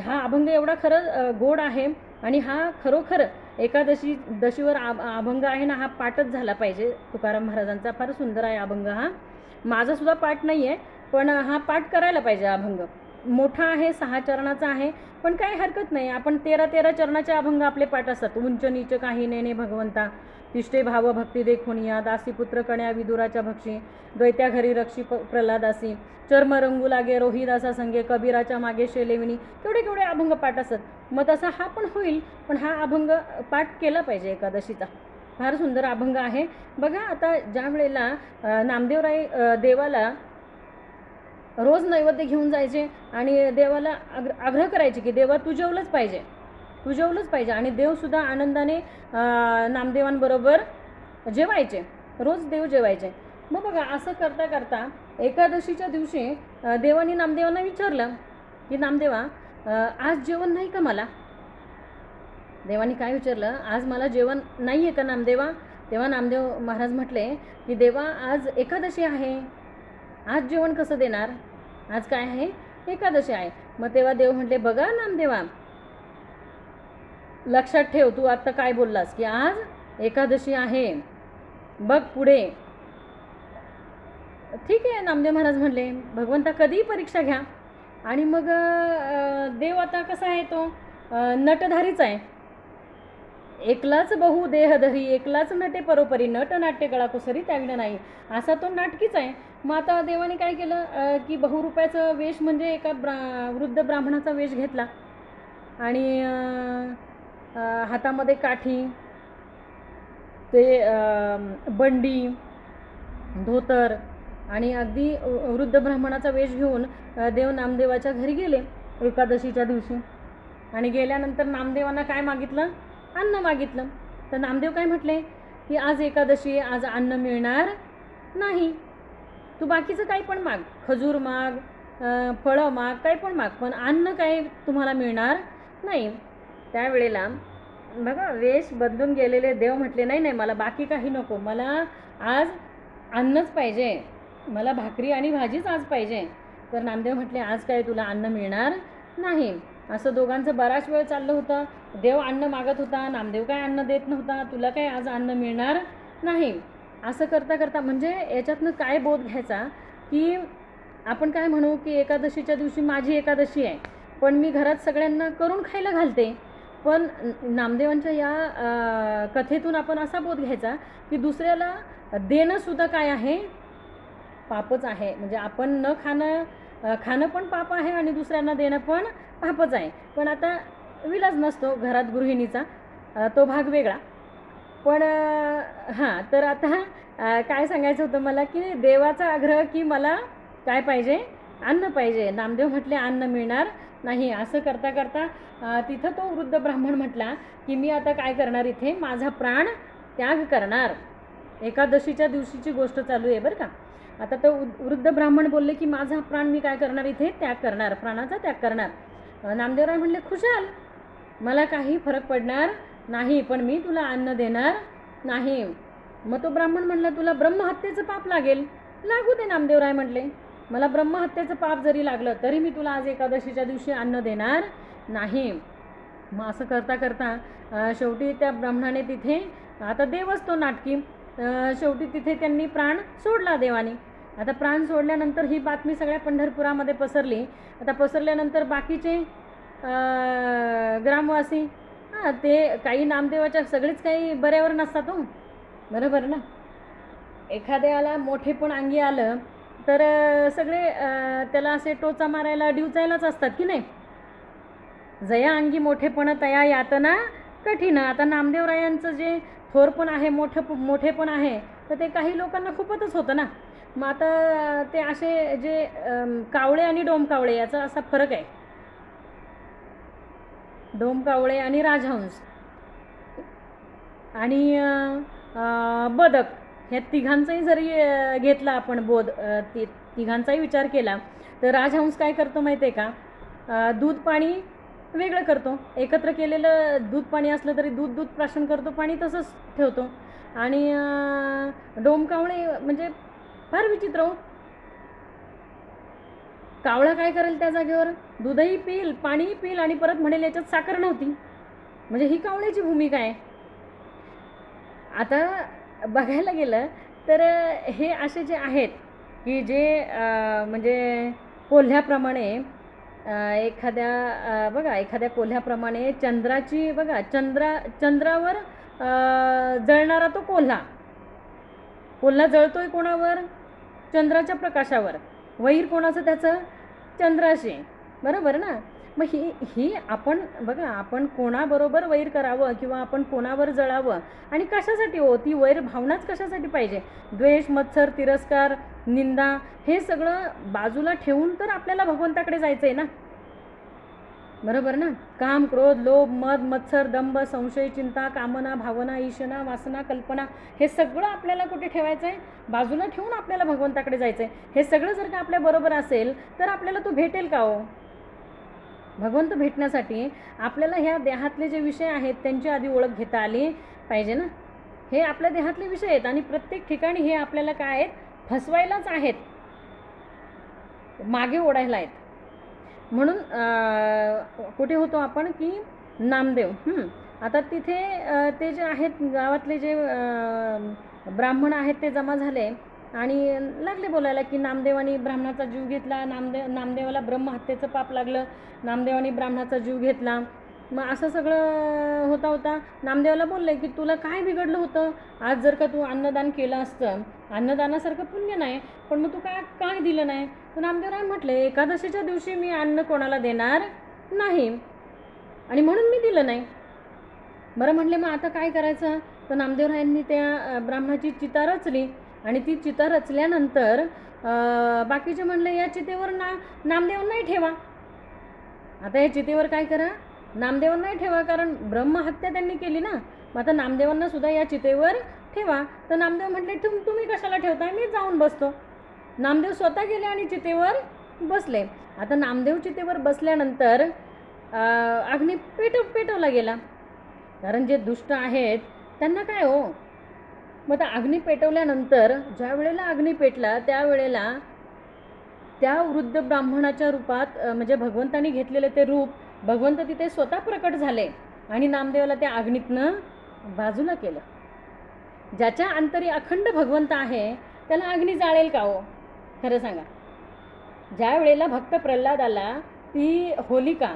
हा अभंग एवढा खरं गोड आहे आणि हा खरोखर दशीवर अभंग आहे ना, हा पाठच झाला पाहिजे तुकाराम महाराजांचा. फार सुंदर आहे अभंग हा. माझा सुद्धा पाठ नाही आहे, पण हा पाठ करायला पाहिजे. अभंग मोठा आहे, 6 चरणाचा आहे, पण काही हरकत नाही. आपण 13 चरणाचे अभंग आपले पाठ असतात. उंच नीच काही नेणे भगवंता तिष्ठे भाव भक्ती देखून या दासी पुत्र कण्या विदुराच्या भक्षी द्वैत्या घरी रक्षी प्रल्हादासी चर्म रंगू लागे रोहिदासा संगे कबीराच्या मागे शेलेविनी. केवढे अभंग पाठ असतात. मग तसा हा पण होईल, पण हा अभंग पाठ केला पाहिजे एकादशीचा. फार सुंदर अभंग आहे. बघा आता ज्या वेळेला नामदेवराय देवाला रोज नैवेद्य घेऊन जायचे आणि देवाला आग्रह करायचे की देवा तू जेवलंच पाहिजे आणि देवसुद्धा आनंदाने नामदेवांबरोबर जेवायचे. रोज देव जेवायचे. मग बघा असं करता एकादशीच्या दिवशी देवानी नामदेवांना विचारलं की नामदेवा आज जेवण नाही का मला? देवाने काय विचारलं, आज मला जेवण नाही आहे का नामदेवा? तेव्हा नामदेव महाराज म्हटले की देवा आज एकादशी आहे, आज जेवण कसं देणार? आज काय आहे? एकादशी आहे. मग तेव्हा देव म्हटले बघा नामदेवा, लक्षात ठेव, तू आत्ता काय बोललास की आज एकादशी आहे, बघ पुढे. ठीक आहे, नामदेव महाराज म्हणले भगवंता कधीही परीक्षा घ्या. आणि मग देव आता कसा आहे, तो नटधारीच आहे. एकलाच बहु देहधरी, एकलाच नटे परोपरी, नट नाट्य गळा कुसरी त्याविना नाही, असा तो नाटकीच आहे. मग आता देवाने काय केलं की बहुरूपाचं वेश म्हणजे एका वृद्ध ब्राह्मणाचा वेश घेतला आणि हातामध्ये काठी, ते बंडी, धोतर आणि अगदी वृद्ध ब्राह्मणाचा वेश घेऊन देव नामदेवाच्या घरी गेले एकादशीच्या दिवशी. आणि गेल्यानंतर नामदेवांना काय मागितलं? अन्न मागितलं. तर नामदेव काय म्हटले की आज एकादशी, आज अन्न मिळणार नाही. तू बाकीचं काही पण माग, खजूर माग, फळं माग, काही पण माग, पण अन्न काही तुम्हाला मिळणार नाही. त्यावेळेला बघा, वेश बदलून गेलेले देव म्हटले नाही नाही, मला बाकी काही नको, मला आज अन्नच पाहिजे, मला भाकरी आणि भाजीच आज पाहिजे. तर नामदेव म्हटले आज काय तुला अन्न मिळणार नाही. असं दोघांचं बराच वेळ चाललं होतं. देव अन्न मागत होता, नामदेव काय अन्न देत नव्हता, तुला काय आज अन्न मिळणार नाही. असं करता करता म्हणजे याच्यातनं काय बोध घ्यायचा की आपण काय म्हणू की एकादशीच्या दिवशी माझी एकादशी आहे, पण मी घरात सगळ्यांना करून खायला घालते. पण नामदेवांच्या या कथेतून आपण असा बोध घ्यायचा की दुसऱ्याला देणंसुद्धा काय आहे? पापच आहे. म्हणजे आपण न खाणं पण पाप आहे आणि दुसऱ्यांना देणं पण पापच आहे. पण आता विलाज नसतो घरात गृहिणीचा, तो भाग वेगळा. पण हां, तर आता काय सांगायचं होतं मला की देवाचा आग्रह की मला काय पाहिजे? अन्न पाहिजे. नामदेव म्हटले अन्न मिळणार नाही. असं करता करता तिथं तो वृद्ध ब्राह्मण म्हटला की मी आता काय करणार, इथे माझा प्राण त्याग करणार. एकादशीच्या दिवशीची गोष्ट चालू आहे बरं का. आता तो वृद्ध ब्राह्मण बोलले की माझा प्राण मी काय करणार, इथे त्याग करणार, प्राणाचा त्याग करणार. नामदेवराय म्हणले खुशाल, मला काही फरक पडणार नाही, पण मी तुला अन्न देणार नाही. मग तो ब्राह्मण म्हणला तुला ब्रह्महत्येचं पाप लागेल, लागू दे नामदेवराय म्हटले, मला ब्रह्महत्येचं पाप जरी लागलं तरी मी तुला आज एकादशीच्या दिवशी अन्न देणार नाही. मग असं करता करता शेवटी त्या ब्राह्मणाने तिथे, आता देवच तो नाटकी, शेवटी तिथे त्यांनी प्राण सोडला देवाने. आता प्राण सोडल्यानंतर ही बातमी सगळ्या पंढरपुरामध्ये पसरली. आता पसरल्यानंतर बाकीचे ग्रामवासी ते काही नामदेवाच्या सगळेच काही बऱ्यावर नसतात हो, बरोबर ना. एखाद्याला मोठेपण अंगी आलं तर सगळे त्याला असे टोचा मारायला डिवचायलाच असतात की नाही. जया अंगी मोठेपण तया यातना कठीण. आता नामदेवरायांचं जे थोरपण आहे, मोठेपण आहे, तर ते काही लोकांना खूपच होतं ना. मग आता ते असे जे कावळे आणि डोमकावळे याचा असा फरक आहे. डोमकावळे आणि राजहंस आणि बदक, ह्या तिघांचाही जरी घेतला आपण बोध, तिघांचाही विचार केला तर राजहंस काय करतो माहिती आहे का? दूध पाणी वेगळं करतो. एकत्र केलेलं दूध पाणी असलं तरी दूध प्राशन करतो, पाणी तसंच ठेवतो. आणि डोमकावळे म्हणजे फार विचित्र हो. कावळा काय करेल त्या जागेवर? दूधही पिईल, पाणीही पिईल आणि परत म्हणेल याच्यात साखर नव्हती. म्हणजे ही कावळ्याची भूमिका आहे. आता बघायला गेलं तर हे असे जे आहेत की जे म्हणजे कोल्ह्याप्रमाणे एखाद्या कोल्ह्याप्रमाणे चंद्राची बघा, चंद्रावर जळणारा तो कोल्हा जळतोय कोणावर? चंद्राच्या प्रकाशावर. वैर कोणाचं त्याचं? चंद्राशी, बरोबर ना. मग ही आपण बघा, आपण कोणाबरोबर वैर करावं किंवा आपण कोणावर जळावं आणि कशासाठी हो? ती वैर भावनाच कशासाठी पाहिजे? द्वेष, मत्सर, तिरस्कार, निंदा हे सगळं बाजूला ठेवून तर आपल्याला भगवंताकडे जायचं आहे ना, बरोबर ना. काम, क्रोध, लोभ, मद, मत्सर, दंभ, संशय, चिंता, कामना, भावना, ईशना, वासना, कल्पना हे सगळं आपल्याला कुठे ठेवायचं आहे? बाजूला ठेवून आपल्याला भगवंताकडे जायचं आहे. हे सगळं जर का आपल्याबरोबर असेल तर आपल्याला तो भेटेल का हो? भगवंत भेटण्यासाठी आपल्याला ह्या देहातले जे विषय आहेत त्यांची आधी ओळख घेता आली पाहिजे ना. हे आपल्या देहातले विषय आहेत आणि प्रत्येक ठिकाणी हे आपल्याला काय आहेत, फसवायलाच आहेत, मागे ओढायला आहेत. म्हणून कुठे होतो आपण की नामदेव. आता तिथे ते जे आहेत गावातले जे ब्राह्मण आहेत ते जमा झाले आणि लागले बोलायला की नामदेवानी ब्राह्मणाचा जीव घेतला, नामदेवाला ब्रह्महत्येचं पाप लागलं, नामदेवानी ब्राह्मणाचा जीव घेतला. मग असं सगळं होता नामदेवाला बोलले की तुला काय बिघडलं होतं, आज जर का तू अन्नदान केलं असतं, अन्नदानासारखं पुण्य नाही, पण मग तू काय दिलं नाही. तर नामदेवराय म्हटले एकादशीच्या दिवशी मी अन्न कोणाला देणार नाही आणि म्हणून मी दिलं नाही. बरं म्हटले मग आता काय करायचं. तर नामदेवरायांनी त्या ब्राह्मणाची चिता रचली आणि ती चिता रचल्यानंतर बाकीचे म्हणले या चितेवर नामदेव नाही ठेवा. आता या चितेवर काय करा, नामदेवांना नाही ठेवा, कारण ब्रह्महत्या त्यांनी केली ना. मग आता नामदेवांना सुद्धा या चितेवर ठेवा. तर नामदेव म्हटले तुम्ही कशाला ठेवताय, मी जाऊन बसतो. नामदेव स्वतः गेले आणि चितेवर बसले. आता नामदेव चितेवर बसल्यानंतर अग्नी पेटवला गेला, कारण जे दुष्ट आहेत त्यांना काय हो. मग आता अग्नी पेटवल्यानंतर ज्या वेळेला अग्नी पेटला त्यावेळेला त्या वृद्ध ब्राह्मणाच्या रूपात म्हणजे भगवंतानी घेतलेले ते रूप भगवंत तिथे स्वतः प्रकट झाले आणि नामदेवाला त्या अग्नीतनं बाजूला केलं. ज्याच्या अंतरी अखंड भगवंत आहे त्याला अग्नी जाळेल का हो, खरं सांगा. ज्या वेळेला भक्त प्रल्हादाला ती होलिका,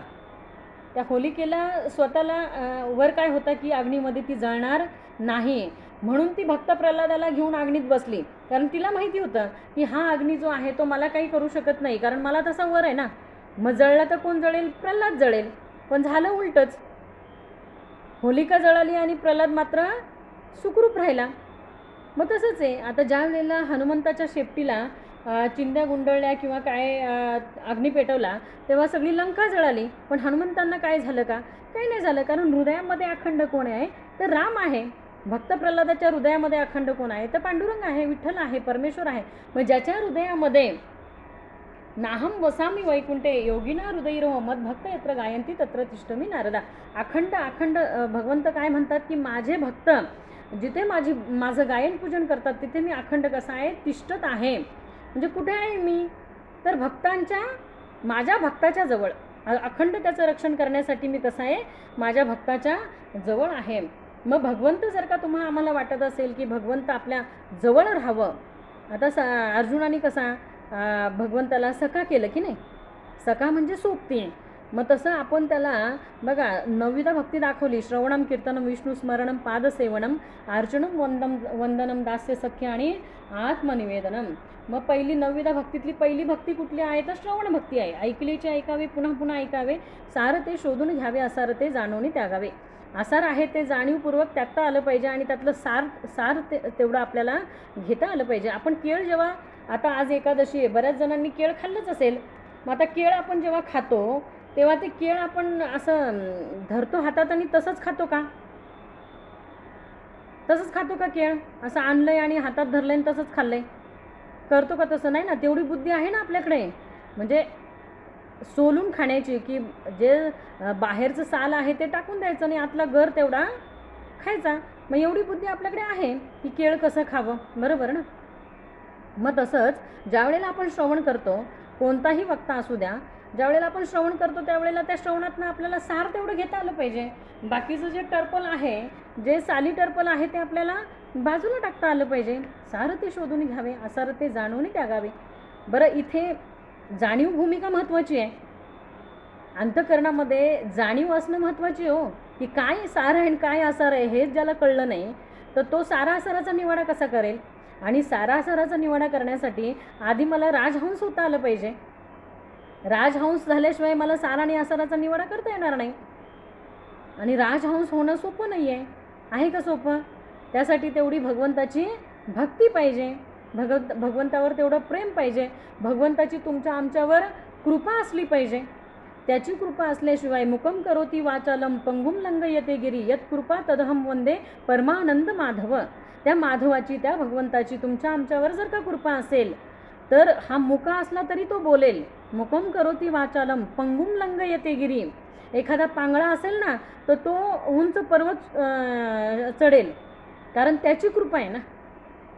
त्या होलिकेला स्वतःला वर काय होतं की अग्नीमध्ये ती जळणार नाही, म्हणून ती भक्त प्रल्हादाला घेऊन अग्नीत बसली. कारण तिला माहिती होतं की हा अग्नी जो आहे तो मला काही करू शकत नाही, कारण मला तसा वर आहे ना. मग जळला तर कोण जळेल, प्रल्हाद जळेल. पण झालं उलटंच, होलिका जळाली आणि प्रल्हाद मात्र सुखरूप राहिला. मग तसंच आहे. आता ज्या वेळेला हनुमंताच्या शेपटीला चिंध्या गुंडळल्या किंवा काय अग्नी पेटवला तेव्हा सगळी लंका जळाली, पण हनुमंतांना काय झालं का, काही नाही झालं, कारण हृदयामध्ये अखंड कोण आहे तर राम आहे. भक्त प्रल्हादाच्या हृदयामध्ये अखंड कोण आहे तर पांडुरंग आहे, विठ्ठल आहे, परमेश्वर आहे. मग ज्याच्या हृदयामध्ये नाहम वसामी वैकुंठे योगिना हृदयरो मद भक्त यत्र गायंती तत्र तिष्ठमी नारदा. अखंड भगवंत काय म्हणतात की माझे भक्त जिथे माझं गायन पूजन करतात तिथे मी अखंड कसा आहे, तिष्ठत आहे. म्हणजे कुठे आहे मी तर माझ्या भक्ताच्या जवळ, अखंड त्याचं रक्षण करण्यासाठी मी कसा आहे, माझ्या भक्ताच्या जवळ आहे. मग भगवंत जर का आम्हाला वाटत असेल की भगवंत आपल्या जवळ राहावं, आता अर्जुनाने कसा भगवंताला सखा केलं की नाही, सखा म्हणजे सोबती. मग तसं आपण त्याला बघा 9वीदा भक्ती दाखवली, श्रवणम कीर्तनम विष्णू स्मरणम पादसेवनम अर्चनम वंदनम दास्य सख्य आणि आत्मनिवेदनम. मग पहिली 9वीदा भक्तीतली पहिली भक्ती कुठली आहे तर श्रवण भक्ती आहे. ऐकलेचे ऐकावे, पुन्हा पुन्हा ऐकावे, सार ते शोधून घ्यावे, असार ते जाणवणे त्यागावे. आसार आहे ते जाणीवपूर्वक त्यागता आलं पाहिजे आणि त्यातलं सार तेवढं आपल्याला घेता आलं पाहिजे. आपण केळ जेव्हा, आता आज एकादशी आहे, बऱ्याच जणांनी केळ खाल्लंच असेल. मग आता केळ आपण जेव्हा खातो तेव्हा ते केळ आपण असं धरतो हातात आणि तसंच खातो का, तसंच खातो का केळ, असं आणलंय आणि हातात धरलंय आणि तसंच खाल्लंय, करतो का तसं नाही ना. तेवढी बुद्धी आहे ना आपल्याकडे, म्हणजे सोलून खाण्याची, की जे बाहेरचं साल आहे ते टाकून द्यायचं आणि आतला गर तेवढा खायचा. मग एवढी बुद्धी आपल्याकडे आहे की केळ कसं खावं, बरोबर ना. मग तसंच ज्या वेळेला आपण श्रवण करतो, कोणताही वक्ता असू द्या, ज्या वेळेला आपण श्रवण करतो त्यावेळेला त्या श्रवणातनं आपल्याला सार तेवढं घेता आलं पाहिजे. बाकीचं जे टर्पल आहे, जे साली टर्पल आहे ते आपल्याला बाजूला टाकता आलं पाहिजे. सार ते शोधून घ्यावे, असार ते जाणवणे त्यागावे. बरं, इथे जाणीव भूमिका महत्त्वाची आहे. अंतःकरणामध्ये जाणीव असणं महत्त्वाची हो, की काय सार आहे आणि काय आसार आहे हेच ज्याला कळलं नाही तर तो सारा आसाराचा निवाडा कसा करेल. आणि सारा आसाराचा निवाडा करण्यासाठी आधी मला राजहंस होता आलं पाहिजे. राजहंस झाल्याशिवाय मला सारा आणि आसाराचा निवाडा करता येणार नाही. आणि राजहंस होणं सोपं नाही आहे का सोपं. त्यासाठी तेवढी भगवंताची भक्ती पाहिजे, भगवंतावर तेवढं प्रेम पाहिजे, भगवंताची तुमच्या आमच्यावर कृपा असली पाहिजे. त्याची कृपा असल्याशिवाय मुकम करोती वाचालम पंगुम लंगयते गिरी यत कृपा तदहम वंदे परमानंद माधव. त्या माधवाची, त्या भगवंताची तुमच्या आमच्यावर जर का कृपा असेल तर हा मुका असला तरी तो बोलेल. मुकम करोती वाचालम पंगुम लंघयते गिरी. एखादा पांगळा असेल ना तर तो उंच पर्वत चढेल, कारण त्याची कृपा आहे ना.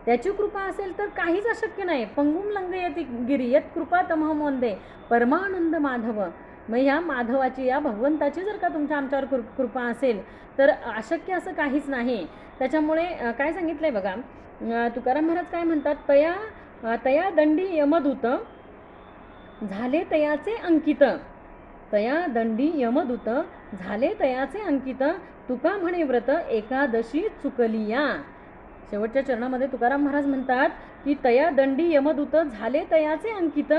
त्याची कृपा असेल तर काहीच अशक्य नाही. पंगुम लंघयते गिरी यत कृपा तमहम वंदे परमानंद माधव. मग ह्या माधवाची, या भगवंताची जर का तुमच्या आमच्यावर कृपा असेल तर अशक्य असं काहीच नाही. त्याच्यामुळे काय सांगितलं आहे बघा, तुकाराम महाराज काय म्हणतात, तया दंडी यमदूत झाले तयाचे अंकित. तया दंडी यमदूत झाले तयाचे अंकित. तुका म्हणे व्रत एकादशी चुकलिया. शेवटच्या चरणामध्ये तुकाराम महाराज म्हणतात की तया दंडी यमदूत झाले तयाचे अंकित.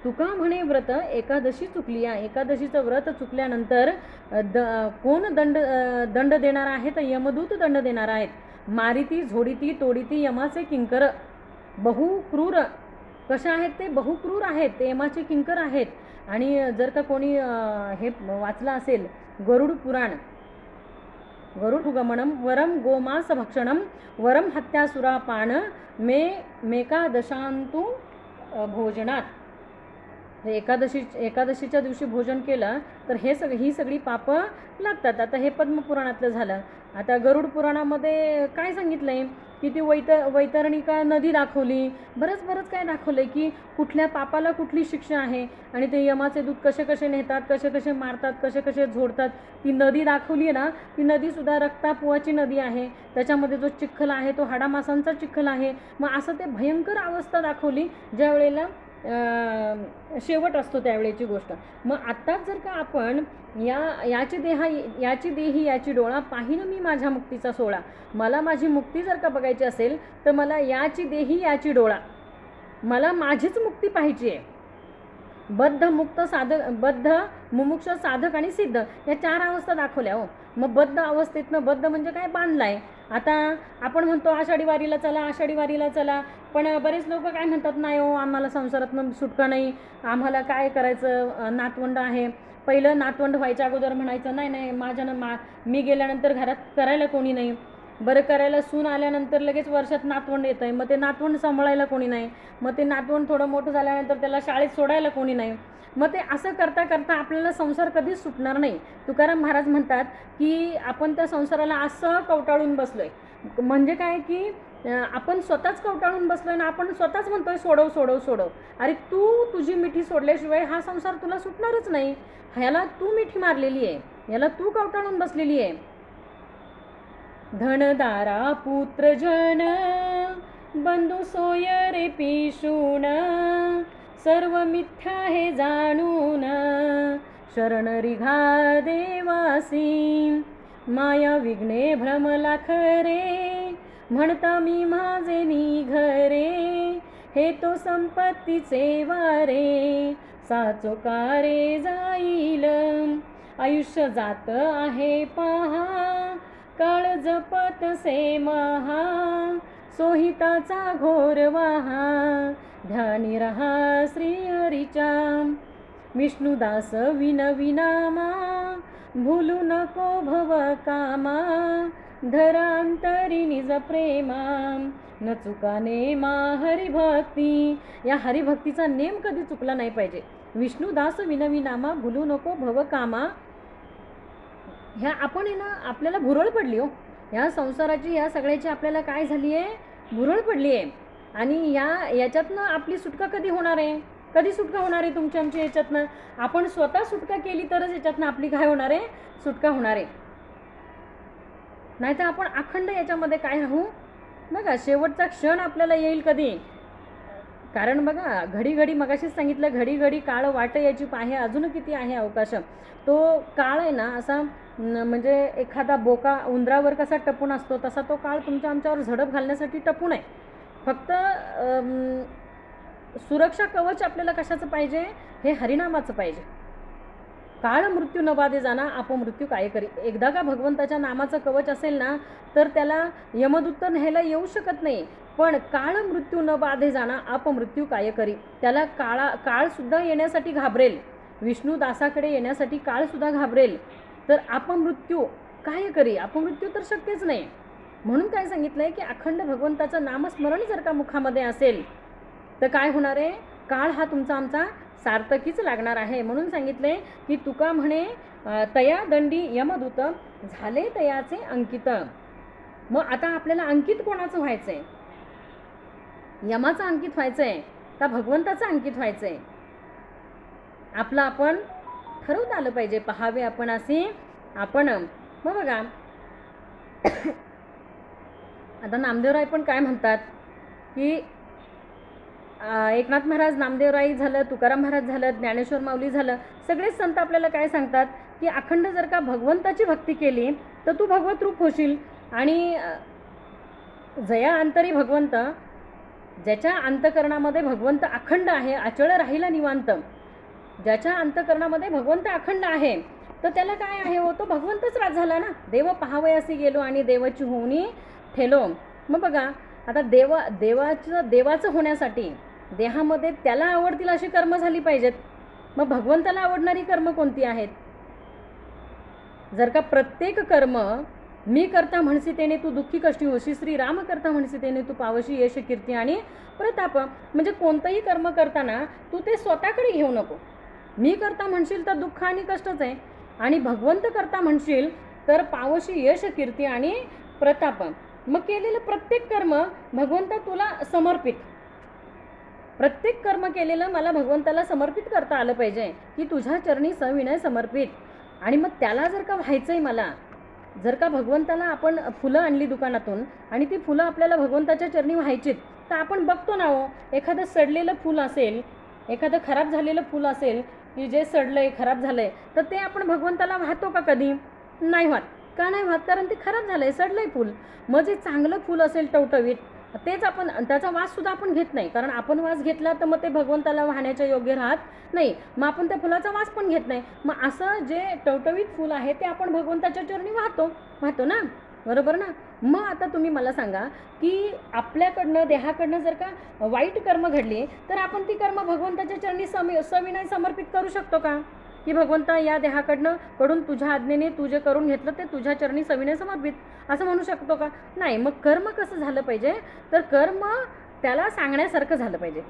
तुका म्हणे व्रत एकादशी चुकलिया. एकादशीचं व्रत चुकल्यानंतर कोण दंड देणार आहे तर यमदूत दंड देणार आहेत. मारिती झोडीती तोडीती यमाचे किंकर. बहुक्रूर कशा आहेत ते, बहुक्रूर आहेत ते, यमाचे किंकर आहेत. आणि जर का कोणी हे वाचलं असेल गरुड पुराण, गरुड गमनम वरम गोमांस भक्षणम वरम हत्यासुरापान मेकादशांतु भोजनात. एकादशीच्या दिवशी भोजन केलं तर ही सगळी पापं लागतात. आता हे पद्मपुराणातलं झालं. आता गरुड पुराणामध्ये काय सांगितलं आहे की ती वैतरणिका नदी दाखवली. बरंच काय दाखवलं आहे की कुठल्या पापाला कुठली शिक्षा आहे, आणि ते यमाचे दूत कसे कसे नेतात, कसे कसे मारतात, कसे कसे झोडतात. ती नदी दाखवली आहे ना, ती नदीसुद्धा रक्तापोवाची नदी आहे. त्याच्यामध्ये जो चिखल आहे तो हाडामासांचा चिखल आहे. मग असं ते भयंकर अवस्था दाखवली ज्या वेळेला शेवट असतो त्यावेळेची गोष्ट. मग आत्ताच जर का आपण याची देही याची डोळा पाहिन मी माझ्या मुक्तीचा सोळा. मला माझी मुक्ती जर का बघायची असेल तर मला याची देही याची डोळा, मला माझीच मुक्ती पाहिजे आहे. बद्ध मुमुक्ष साधक आणि सिद्ध या 4 अवस्था दाखवल्या हो. मग बद्ध अवस्थेतनं, बद्ध म्हणजे काय, बांधलाय. आता आपण म्हणतो आषाढी वारीला चला, पण बरेच लोक काय म्हणतात, नाही हो आम्हाला संसारातनं सुटका नाही, आम्हाला काय करायचं, नातवंड आहे. पहिलं नातवंड व्हायच्या अगोदर म्हणायचं नाही मी गेल्यानंतर घरात करायला कोणी नाही. बरं, करायला सून आल्यानंतर लगेच वर्षात नातवंड येतं आहे. मग ते नातवंड सांभाळायला कोणी नाही. मग ते नातवंड थोडं मोठं झाल्यानंतर त्याला शाळेत सोडायला कोणी नाही. मग ते असं करता करता आपल्याला संसार कधीच सुटणार नाही. तुकाराम महाराज म्हणतात की आपण त्या संसाराला असं कवटाळून बसलोय. म्हणजे काय की आपण स्वतःच कवटाळून बसलोय ना, आपण स्वतःच म्हणतोय सोडव. अरे तुझी मिठी सोडल्याशिवाय हा संसार तुला सुटणारच नाही. ह्याला तू मिठी मारलेली आहे, याला तू कवटाळून बसलेली आहे. धनदारा पुत्र जन बंधू सोय रे पिशून सर्व मिथ्या हे जाणून शरण रिघा देवासी माया विघ्ने भ्रमला खरे म्हणता मी माझे निघरे हे तो संपत्तीचे वारे साचोकारे जाईल आयुष्य जात आहे पहा काळ जपत से महा सोहिताचा घोर वहा ध्यानी रहा श्री हरीचा विष्णुदास विनविनामा भूलू नको भव कामा धरांतरी निज प्रेमा न चुकाने मा हरिभक्ती. या हरिभक्तीचा नेम कधी चुकला नाही पाहिजे. विष्णुदास विनविनामा भूलू नको भव कामा. ह्या आपण आहे ना, आपल्याला भुरळ पडली हो ह्या संसाराची, ह्या सगळ्याची आपल्याला काय झाली आहे, भुरळ पडली आहे. आणि याच्यातनं आपली सुटका कधी होणार आहे, कधी सुटका होणार आहे तुमच्या आमच्या याच्यातनं. आपण स्वतः सुटका केली तरच याच्यातनं आपली काय होणार आहे, सुटका होणार आहे. नाहीतर आपण अखंड याच्यामध्ये काय राहू. बघा शेवटचा क्षण आपल्याला येईल कधी. कारण बघा घडी मगाशीच सांगितलं, घडी काळ वाट याची पाहे अजून किती आहे अवकाश. तो काळ आहे ना असा म्हणजे एखादा बोका उंदरावर कसा टपून असतो तसा तो काळ तुमच्या आमच्यावर झडप घालण्यासाठी टपून आहे. फक्त सुरक्षा कवच आपल्याला कशाचं पाहिजे, हे हरिनामाचं पाहिजे. काळ मृत्यू न बाधे जाणा अपमृत्यू काय करी. एकदा का भगवंताच्या नामाचं कवच असेल ना तर त्याला यमदूत न्यायला येऊ शकत नाही. पण काळ मृत्यू न बाधे जाणा अपमृत्यू काय करी. त्याला काळसुद्धा येण्यासाठी घाबरेल, विष्णुदासाकडे येण्यासाठी काळसुद्धा घाबरेल. तर अपमृत्यू काय करी, अपमृत्यू तर शक्यच नाही. म्हणून काय सांगितलं आहे की अखंड भगवंताचं नामस्मरण जर का मुखामध्ये असेल तर काय होणार आहे, काळ हा तुमचा आमचा सार्थकीच लागणार आहे. म्हणून सांगितले की तुका म्हणे तया दंडी यमदूत झाले तयाचे अंकित. मग आता आपल्याला अंकित कोणाचं व्हायचं आहे? यमाचं अंकित व्हायचं आहे का भगवंताचं अंकित व्हायचं आहे? आपलं आपण ठरवता आलं पाहिजे. पहावे आपण असे आपण. मग बघा आता नामदेवराय पण काय म्हणतात की एकनाथ महाराज, नामदेवराई झालं, तुकाराम महाराज झालं, ज्ञानेश्वर माऊली झालं, सगळेच संत आपल्याला काय सांगतात की अखंड जर का भगवंताची भक्ती केली तर तू भगवत रूप होशील. आणि जया अंतरी भगवंत, ज्याच्या अंतकरणामध्ये भगवंत अखंड आहे, अचळ राहिला निवांत, ज्याच्या अंतकरणामध्ये भगवंत अखंड आहे तर त्याला काय आहे हो, तो भगवंतच राज झाला ना. देव पहावयासी गेलो आणि देवाची होणी ठेलो. मग बघा आता देवाचं होण्यासाठी देहामध्ये त्याला आवडतील अशी कर्म झाली पाहिजेत. मग भगवंताला आवडणारी कर्म कोणती आहेत? जर का प्रत्येक कर्म मी करता म्हणसी तेने तू दुःखी कष्टी होशी, श्रीराम करता म्हणसी तेने तू पावशी यश कीर्ती आणि प्रताप. म्हणजे कोणतंही कर्म करताना तू ते स्वतःकडे घेऊ नको. मी करता म्हणशील तर दुःख आणि कष्टच आहे, आणि भगवंत करता म्हणशील तर पावशी यश कीर्ती आणि प्रताप. मग केलेलं प्रत्येक कर्म भगवंता तुला समर्पित, प्रत्येक कर्म केलेलं मला भगवंताला समर्पित करता आलं पाहिजे की तुझ्या चरणी सविनय समर्पित. आणि मग त्याला जर का व्हायचं आहे मला, जर का भगवंताला आपण फुलं आणली दुकानातून आणि ती फुलं आपल्याला भगवंताच्या चरणी व्हायचीत, तर आपण बघतो ना हो, एखादं सडलेलं फूल असेल, एखादं खराब झालेलं फूल असेल की जे सडलं आहे, खराब झालं आहे, तर ते आपण भगवंताला वाहतो का? कधी नाही वाहत. का नाही वाहत? कारण ते खराब झालं आहे, सडलं आहे फूल. मग जे चांगलं फूल असेल टवटवीत, तेच आपण, त्याचा वाससुद्धा आपण घेत नाही, कारण आपण वास घेतला तर मग ते भगवंताला वाहण्याच्या योग्य राहत नाही. मग आपण त्या फुलाचा वास पण घेत नाही. मग असं जे टवटवीत फूल आहे ते आपण भगवंताच्या चरणी वाहतो ना, बरोबर ना. मग आता तुम्ही मला सांगा की आपल्याकडनं देहाकडनं जर का वाईट कर्म घडली तर आपण ती कर्म भगवंताच्या चरणी सविनय समर्पित करू शकतो का? की भगवंता या देहाकडून तुझ्या आज्ञेने तू जे करून घेतलं ते तुझ्या चरणी सविनय समर्पित, असं म्हणू शकतो का? नाही. मग कर्म कसं झालं पाहिजे, तर कर्म त्याला सांगण्यासारखं झालं पाहिजे.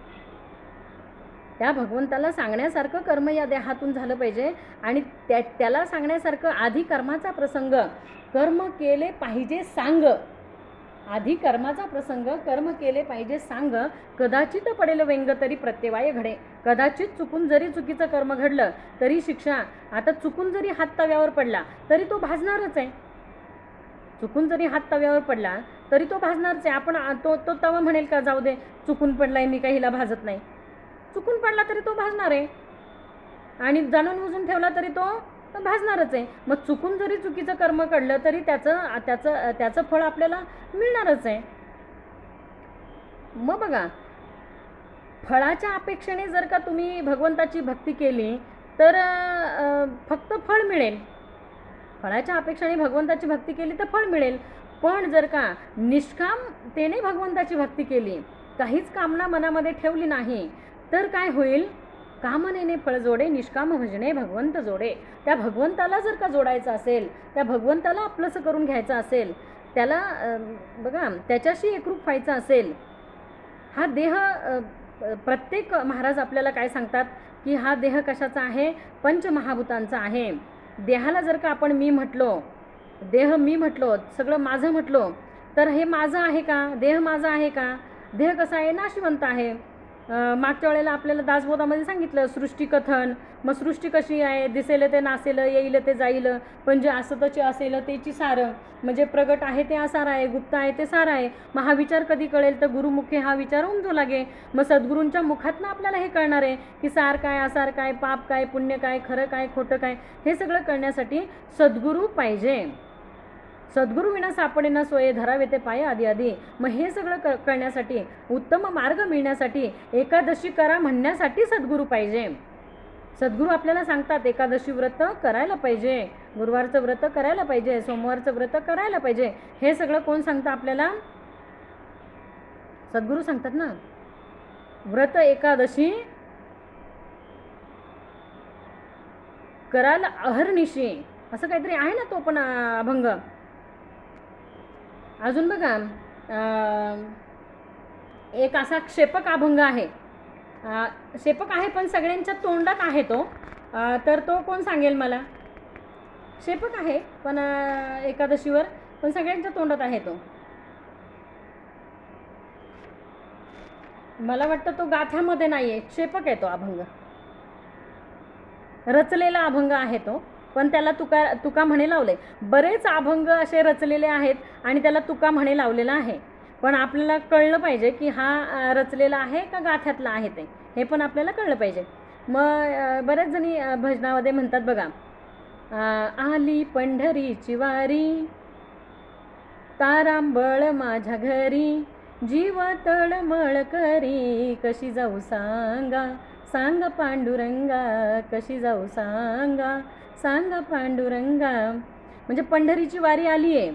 त्या भगवंताला सांगण्यासारखं कर्म या देहातून झालं पाहिजे. आणि त्याला सांगण्यासारखं आधी कर्माचा प्रसंग कर्म केले पाहिजे सांग, आधी कर्माचा प्रसंग कर्म केले पाहिजे सांग. कदाचित पडेल व्यंग तरी प्रत्यवाय घडे. कदाचित चुकून जरी चुकीचं कर्म घडलं तरी शिक्षा. आता चुकून जरी हात तव्यावर पडला तरी तो भाजणारच आहे. चुकून जरी हात तव्यावर पडला तरी तो भाजणारच आहे. आपण तो तवा म्हणेल का जाऊ दे चुकून पडलाय मी काही हिला भाजत नाही? चुकून पडला तरी तो भाजणार आहे, आणि जाणून बुजून ठेवला तरी तो भाजणारच आहे. मग चुकून जरी चुकीचं कर्म घडलं तरी त्याचं फळ आपल्याला मिळणारच आहे. मग बघा, फळाच्या अपेक्षेने जर का तुम्ही भगवंताची भक्ती केली तर फक्त फळ मिळेल. फळाच्या अपेक्षेने भगवंताची भक्ती केली तर फळ मिळेल. पण जर का निष्कामतेने भगवंताची भक्ती केली, काहीच कामना मनामध्ये ठेवली नाही, तर काय होईल? कामनेने फळ जोडे, निष्काम भजने भगवंत जोडे. त्या भगवंताला जर का जोडायचं असेल, त्या भगवंताला आपलंसं करून घ्यायचं असेल, त्याला बघा त्याच्याशी एकरूप व्हायचं असेल, हा देह प्रत्येक महाराज आपल्याला काय सांगतात की हा देह कशाचा आहे? पंचमहाभूतांचा आहे. देहाला जर का आपण मी म्हटलो, देह मी म्हटलो, सगळं माझं म्हटलो, तर हे माझं आहे का? देह माझा आहे का? देह कसा आहे? नाशिवंत आहे. मागच्या वेळेला आपल्याला दासबोधामध्ये सांगितलं सृष्टिकथन. मग सृष्टी कशी आहे? दिसेल ते नासेल, येईल ते जाईल, पण जे असतचे असेल तेची सार. म्हणजे प्रगट आहे ते असार आहे, गुप्त आहे ते सार आहे. मग हा विचार कधी कळेल? तर गुरुमुखे हा विचार उमजू लागे. मग सद्गुरूंच्या मुखातनं आपल्याला हे कळणार आहे की सार काय, असार काय, पाप काय, पुण्य काय, खरं काय, खोटं काय. हे सगळं कळण्यासाठी सद्गुरू पाहिजे. सद्गुरू विना सापडे न सोये, धरावे ते पाय आधी आधी. मग हे सगळं कळण्यासाठी, उत्तम मार्ग मिळण्यासाठी, एकादशी करा म्हणण्यासाठी सद्गुरू पाहिजे. सद्गुरू आपल्याला सांगतात एकादशी व्रत करायला पाहिजे, गुरुवारचं व्रत करायला पाहिजे, सोमवारचं व्रत करायला पाहिजे. हे सगळं कोण सांगतं आपल्याला? सद्गुरू सांगतात ना. व्रत एकादशी करायला अहर्निशी, असं काहीतरी आहे ना तो पण अभंग. अजून बघा एक असा क्षेपक अभंग आहे शेपक आहे पण सगळ्यांच्या तोंडात आहे तो. तर तो कोण सांगेल मला? शेपक आहे पण एकादशीवर पण सगळ्यांच्या तोंडात आहे तो. मला वाटतं तो गाथ्यामध्ये नाही आहे, शेपक आहे तो अभंग. रचलेला अभंग आहे तो, पण त्याला तुका म्हणे लावले. बरेच अभंग असे रचलेले आहेत आणि त्याला तुका म्हणे लावलेला आहे. पण आपल्याला कळलं पाहिजे की हा रचलेला आहे का गाथ्यातला आहे ते, हे पण आपल्याला कळलं पाहिजे. मग बऱ्याच जणी भजनामध्ये म्हणतात बघा, आली पंढरीची वारी, तारांबळ माझ्या घरी, जीव तळमळ करी, कशी जाऊ सांगा सांग पांडुरंगा, कशी जाऊ सांगा सांग पांडुरंगा. म्हणजे पंढरीची वारी आली आहे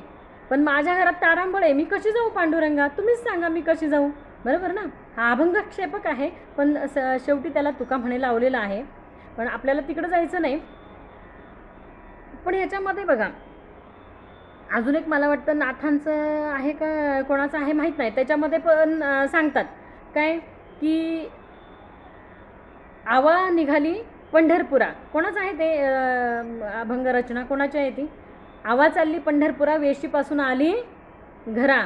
पण माझ्या घरात तारांबळ आहे, मी कशी जाऊ पांडुरंगा, तुम्हीच सांगा मी कशी जाऊ. बरोबर ना? हा अभंग क्षेपक आहे पण शेवटी त्याला तुका म्हणे लावलेला आहे. पण आपल्याला तिकडं जायचं नाही. पण ह्याच्यामध्ये बघा अजून एक मला वाटतं नाथांचं आहे का कोणाचं आहे माहीत नाही, त्याच्यामध्ये पण सांगतात काय की आवा निघाली पंढरपुरा. कोणाचं आहे ते अभंग रचना, कोणाची आहे ती? आवा चालली पंढरपुरा, वेशीपासून आली घरा,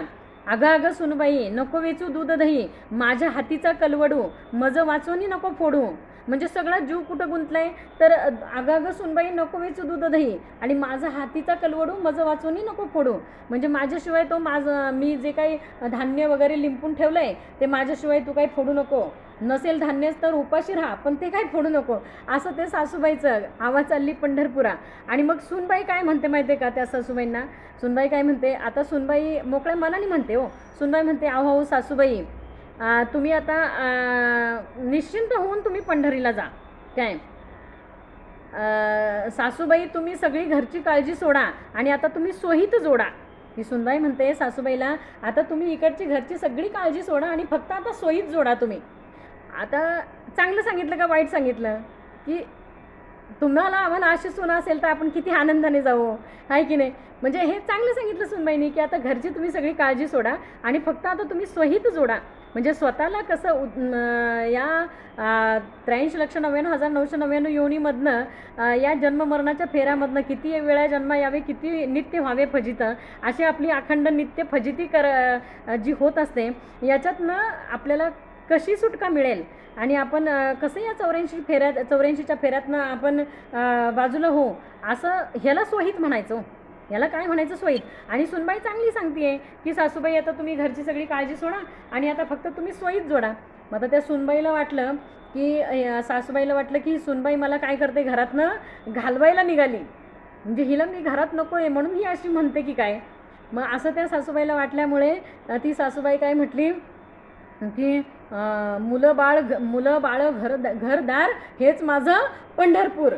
अगं अगं सुनबाई नको वेचू दूध दही, माझ्या हातीचा कलवडू मज वाचवणी नको फोडू. म्हणजे सगळा जीव कुठं गुंतलाय तर अगं अगं सुनबाई नको वेचू दूध दही आणि माझा हातीचा कलवडू मज वाचवणी नको फोडू. म्हणजे माझ्याशिवाय तो मी जे काही धान्य वगैरे लिंपून ठेवलं आहे ते माझ्याशिवाय तू काही फोडू नको. नसेल धान्यच तर उपाशी राहा पण ते काही फोडू नको. असं ते सासूबाईचं आवा चालली पंढरपुरा. आणि मग सुनबाई काय म्हणते माहिती आहे का त्या सासूबाईंना? सुनबाई काय म्हणते? आता सुनबाई मोकळ्या मनाने म्हणते हो. सुनबाई म्हणते, अहो सासूबाई तुम्ही आता निश्चिंत होऊन तुम्ही पंढरीला जा. काय सासूबाई तुम्ही सगळी घरची काळजी सोडा आणि आता तुम्ही सोयीत जोडा. ही सुनबाई म्हणते सासूबाईला, आता तुम्ही इकडची घरची सगळी काळजी सोडा आणि फक्त आता सोयीत जोडा तुम्ही. आता चांगलं सांगितलं का वाईट सांगितलं? की तुम्हाला आम्हाला अशी सून असेल तर आपण किती आनंदाने जाऊ, आहे की नाही? म्हणजे हे चांगलं सांगितलं सुनबाईनी की आता घरची तुम्ही सगळी काळजी सोडा आणि फक्त आता तुम्ही स्वहित जोडा. म्हणजे स्वतःला कसं या 83,99,999 योनीमधनं या जन्ममरणाच्या फेऱ्यामधनं किती वेळा जन्म यावे, किती नित्य व्हावे फजित, अशी आपली अखंड नित्य फजिती जी होत असते याच्यातनं आपल्याला कशी सुटका मिळेल आणि आपण कसं या 84च्या फेऱ्यातनं आपण बाजूला हो, असं ह्याला सोहित म्हणायचं. याला काय म्हणायचं? सोयीत. आणि सुनबाई चांगली सांगते की सासूबाई आता तुम्ही घरची सगळी काळजी सोडा आणि आता फक्त तुम्ही सोयीत जोडा. मग आता त्या सुनबाईला वाटलं की सासूबाईला वाटलं की सुनबाई मला काय करते, घरातनं घालवायला निघाली, म्हणजे हिला मी घरात नको आहे म्हणून ही अशी म्हणते की काय. मग असं त्या सासूबाईला वाटल्यामुळे ती सासूबाई काय म्हटली की मुलं बाळ घरदार हेच माझं पंढरपूर.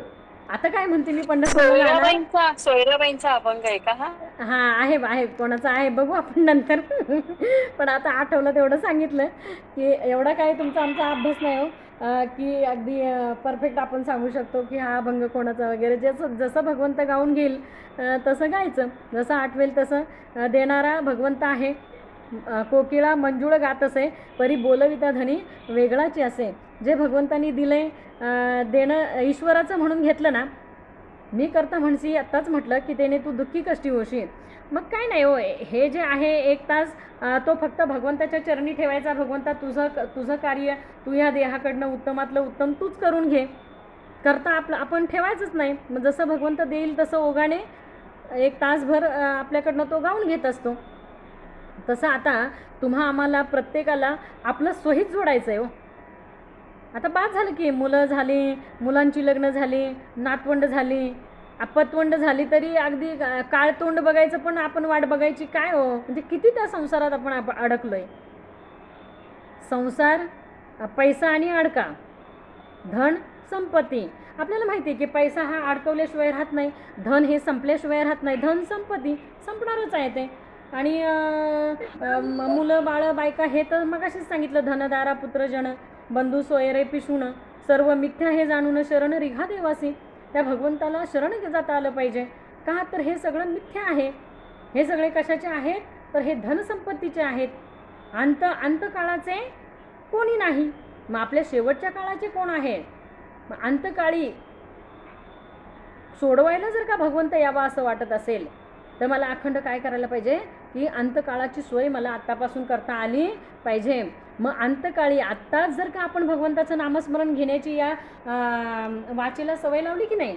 आता काय म्हणते मी पंढरपूर. सोयराबाईंचा अभंग आहे का हा? हां आहे कोणाचा आहे बघू आपण नंतर. पण आता आठवलं तेवढं सांगितलं की एवढा काय तुमचा आमचा अभ्यास नाही हो की अगदी परफेक्ट आपण सांगू शकतो की हा अभंग कोणाचा वगैरे. जसं भगवंत गाऊन घेईल तसं गायचं, जसं आठवेल तसं देणारा भगवंत आहे. कोकिळा मंजुळ गात असे परी बोलविता धनी वेगळाची असे. जे भगवंतांनी दिले देणं ईश्वराचं म्हणून घेतलं ना, मी करता म्हणसी आत्ताच म्हटलं की त्याने तू दुःखी कष्टी होशील. मग काय नाही हो, हे जे आहे 1 तास तो फक्त भगवंताच्या चरणी ठेवायचा. भगवंता तुझं कार्य तू ह्या देहाकडनं उत्तमातलं उत्तम तूच करून घे. करता आपण ठेवायचंच नाही. मग जसं भगवंत देईल तसं ओघाने 1 तासभर आपल्याकडनं तो गाऊन घेत असतो. तसं आता तुम्हा आम्हाला प्रत्येकाला आपलं स्वहित जोडायचं आहे हो. आता बाद झालं की मुलं झाली, मुलांची लग्न झाली, नातवंड झाली, अपतवंड झाली तरी अगदी काळतोंड बघायचं पण आपण वाट बघायची काय हो. म्हणजे किती त्या संसारात आपण अडकलोय. संसार पैसा आणि अडका, धन संपत्ती. आपल्याला माहिती आहे की पैसा हा अडकवल्याशिवाय राहत नाही, धन हे संपल्याशिवाय राहत नाही. धन संपत्ती संपणारच आहे ते. आणि मुलं बाळ बायका हे तर मग असेच सांगितलं, धनदारा पुत्रजन बंधू सोयरे पिशून सर्व मिथ्या हे जाणून शरण रिघा देवासी. त्या भगवंताला शरण जाता आलं पाहिजे. का तर हे सगळं मिथ्या आहे. हे सगळे कशाचे आहेत तर हे धनसंपत्तीचे आहेत. अंतकाळाचे कोणी नाही. मग आपल्या शेवटच्या काळाचे कोण आहे? मग अंतकाळी सोडवायला जर का भगवंत यावा असं वाटत असेल तर मला अखंड काय करायला पाहिजे की अंतकाळाची सोय मला आत्तापासून करता आली पाहिजे. मग अंतकाळी आत्ताच जर का आपण भगवंताचं नामस्मरण घेण्याची या वाचेला सवय लावली की नाही,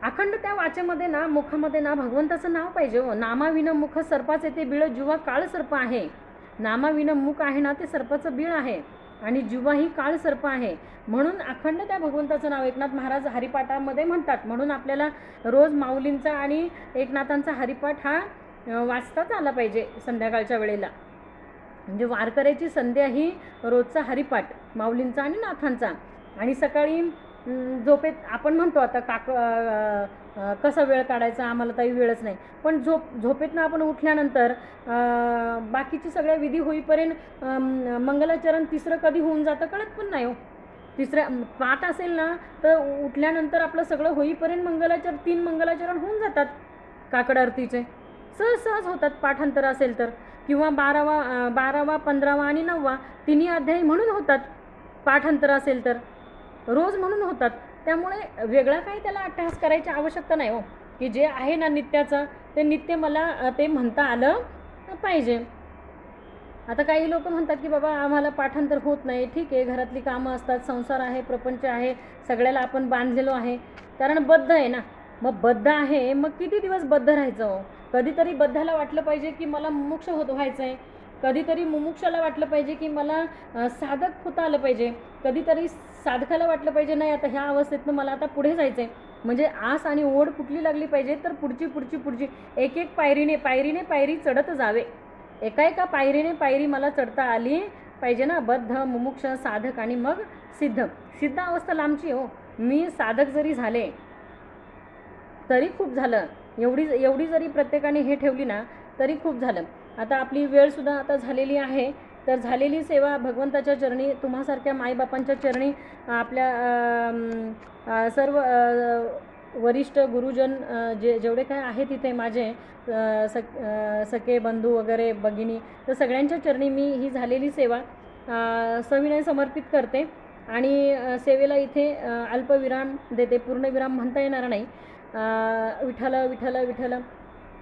अखंड त्या वाचेमध्ये ना मुखामध्ये ना भगवंताचं नाव पाहिजे हो. नामाविन मुख सर्पाचे ते बिळ, जुवा काळ सर्प आहे. नामाविन मुख आहे ना ते सर्पाचं बिळ आहे आणि जुवा ही काळ सर्प आहे. म्हणून अखंड त्या भगवंताचं नाव एकनाथ महाराज हरिपाठामध्ये म्हणतात. म्हणून आपल्याला रोज माऊलींचा आणि एकनाथांचा हरिपाठ हा वाचताच आला पाहिजे संध्याकाळच्या वेळेला. म्हणजे वारकऱ्याची संध्या ही रोजचा हरिपाठ माऊलींचा आणि नाथांचा. आणि सकाळी झोपेत आपण म्हणतो आता कसा वेळ काढायचा, आम्हाला काही वेळच नाही, पण झोपेतनं आपण उठल्यानंतर बाकीची सगळ्या विधी होईपर्यंत मंगलाचरण तिसरं कधी होऊन जातं कळत पण नाही हो. तिसऱ्या पाठ असेल ना तर उठल्यानंतर आपलं सगळं होईपर्यंत 3 मंगलाचरण होऊन जातात काकड आरतीचे, सहज होतात. पाठांतर असेल तर किंवा 12वा 15वा आणि 9वा तिन्ही अध्याय म्हणून होतात. पाठांतर असेल तर रोज म्हणून होतात. त्यामुळे वेगळा काही त्याला अट्टहास करायची आवश्यकता नाही हो, की जे आहे ना नित्याचं ते नित्य मला ते म्हणता आलं पाहिजे. आता काही लोक म्हणतात की बाबा आम्हाला पाठांतर होत नाही. ठीक आहे, घरातली कामं असतात, संसार आहे, प्रपंच आहे, सगळ्याला आपण बांधलेलो आहे, कारण बद्ध आहे ना. मग बद्ध आहे, मग किती दिवस बद्ध राहायचं हो? कधीतरी बद्धाला वाटलं पाहिजे की मला मुमुक्ष व्हायचं आहे, कधीतरी मुमुक्षाला वाटलं पाहिजे की मला साधक होता आलं पाहिजे, कधीतरी साधकाला वाटलं पाहिजे नाही आता ह्या अवस्थेतनं मला आता पुढे जायचं आहे. म्हणजे आस आणि ओढ कुठली लागली पाहिजे तर पुढची एक पायरीने पायरी चढत जावे. एका पायरीने पायरी मला चढता आली पाहिजे ना. बद्ध, मुमुक्ष, साधक आणि मग सिद्ध अवस्था लांबची हो. मी साधक जरी झाले तरी खूप झालं. एवढी जरी प्रत्येकाने हे ठेवली ना तरी खूप झालं. आता आपली वेळसुद्धा आता झालेली आहे. तर झालेली सेवा भगवंताच्या चरणी, तुम्हासारख्या माईबापांच्या चरणी, आपल्या सर्व वरिष्ठ गुरुजन जेवढे काय आहेत तिथे माझे सखे बंधू वगैरे भगिनी, तर सगळ्यांच्या चरणी मी ही झालेली सेवा सविनय समर्पित करते. आणि सेवेला इथे अल्पविराम देते, पूर्णविराम म्हणता येणार नाही. विठ्ठल विठ्ठल विठ्ठल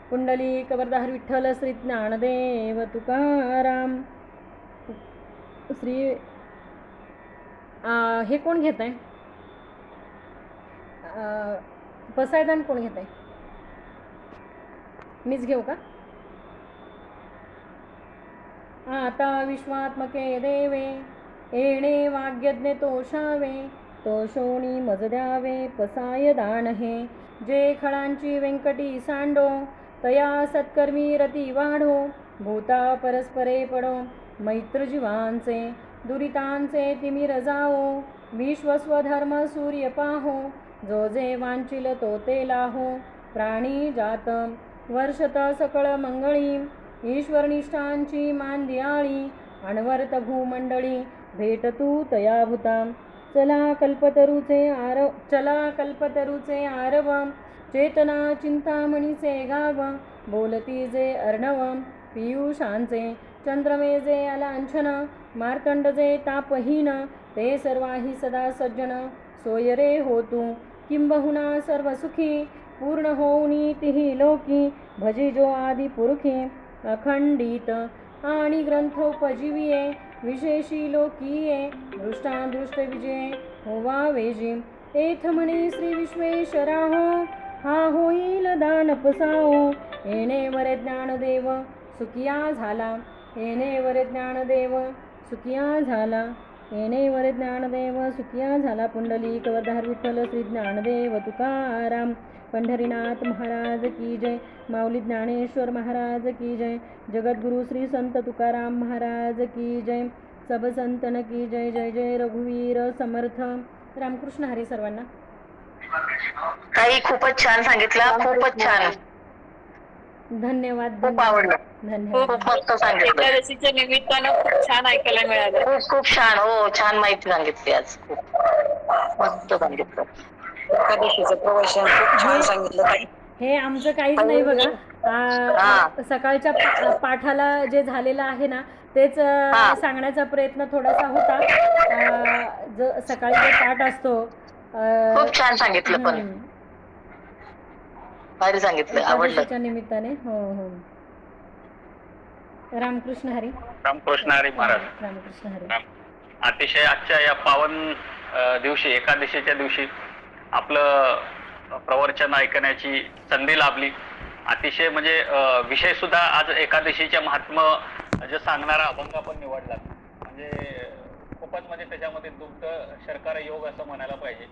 कुंडली कबरदार विठ्ठल श्री ज्ञानदेव तुकाराम. श्री हे कोण घेत आहे? पसायदान कोण घेत आहे? मीच घेऊ का? आता विश्वात्मके देवे येणे वाग्यज्ञ तोषावे, तोषोणी मज द्यावे पसाय दान हे. जे खळांची व्यंकटी सांडो तया सत्कर्मी रती वाढो, भूता परस्परे पडो मैत्र जीवांचे, दुरितांचे तिमिर जाओ, विश्वस्वधर्म सूर्य पाहो, जो जे वांचिल तो ते लाहो. प्राणी जात वर्षत सकळ मंगळी, ईश्वरनिष्ठांची मान दियाळी, अनवर्त भूमंडळी भेट तू तया भूता. चला कल्पतरूचे आरव, चेतना चिंतामणीचे गाव, बोलती जे अर्णव पियुषांचे, चंद्रमेजे अलांछन, मार्तंडजे तापहीन, ते सर्वाही सदा सज्जन, सोय रे होतू किंबहुना सर्व सुखी, पूर्ण होऊनी तिही लोकी, भजी जो आदि पुरुखी, अखंडित आणि ग्रंथोपजीविये, विशेषी लोकीये, दृष्टादृष्ट विजय होवा वेजी. एथ म्हणे श्री विश्वेश्वराहो, हा होईल दानपसाओ, येणे वरे ज्ञानदेव सुखिया झाला, येणे वरे ज्ञानदेव सुखिया झाला, येणे वरे ज्ञानदेव सुखिया झाला. पुंडली कवरधार विठ्ठल श्री ज्ञानदेव तुकाराम. पंढरीनाथ महाराज की जय. माऊली ज्ञानेश्वर महाराज की जय. जगद्गुरु श्री संत तुकाराम महाराज की जय. सब संतन की जय. जय जय रघुवीर समर्थ. रामकृष्ण हरी सर्वांना. ताई खूपच छान सांगितलं, खूपच छान, धन्यवाद. खूप आवडलं, धन्यवाद. खूप मस्त सांगितलं. एकादशीच्या निमित्तानं खूप छान ऐकायला मिळालं. खूप छान. हो, छान माहिती सांगितली आज, खूप मस्त सांगितलं. एकादशीचं प्रवचन खूप छान सांगितलं ताई. हे आमचं काहीच नाही बघा, सकाळच्या पाठाला जे झालेलं आहे ना तेच सांगण्याचा प्रयत्न थोडासा होता. सकाळी जे पाठ असतो खूप छान सांगितलं, पण भारी सांगितलं, आवडलं. एकादशीच्या निमित्ताने. हो हो. रामकृष्ण हरी. रामकृष्ण हरी महाराज. रामकृष्ण हरी. अतिशय आजच्या या पावन दिवशी, एकादशीच्या दिवशी आपलं प्रवचन ऐकण्याची संधी लाभली. अतिशय म्हणजे विषय सुद्धा आज एकादशीच्या महात्म्य जे सांगणारा अभंग आपण निवडला, म्हणजे खूपच म्हणजे त्याच्यामध्ये दुग्ध शर्करा योग असं म्हणायला पाहिजे.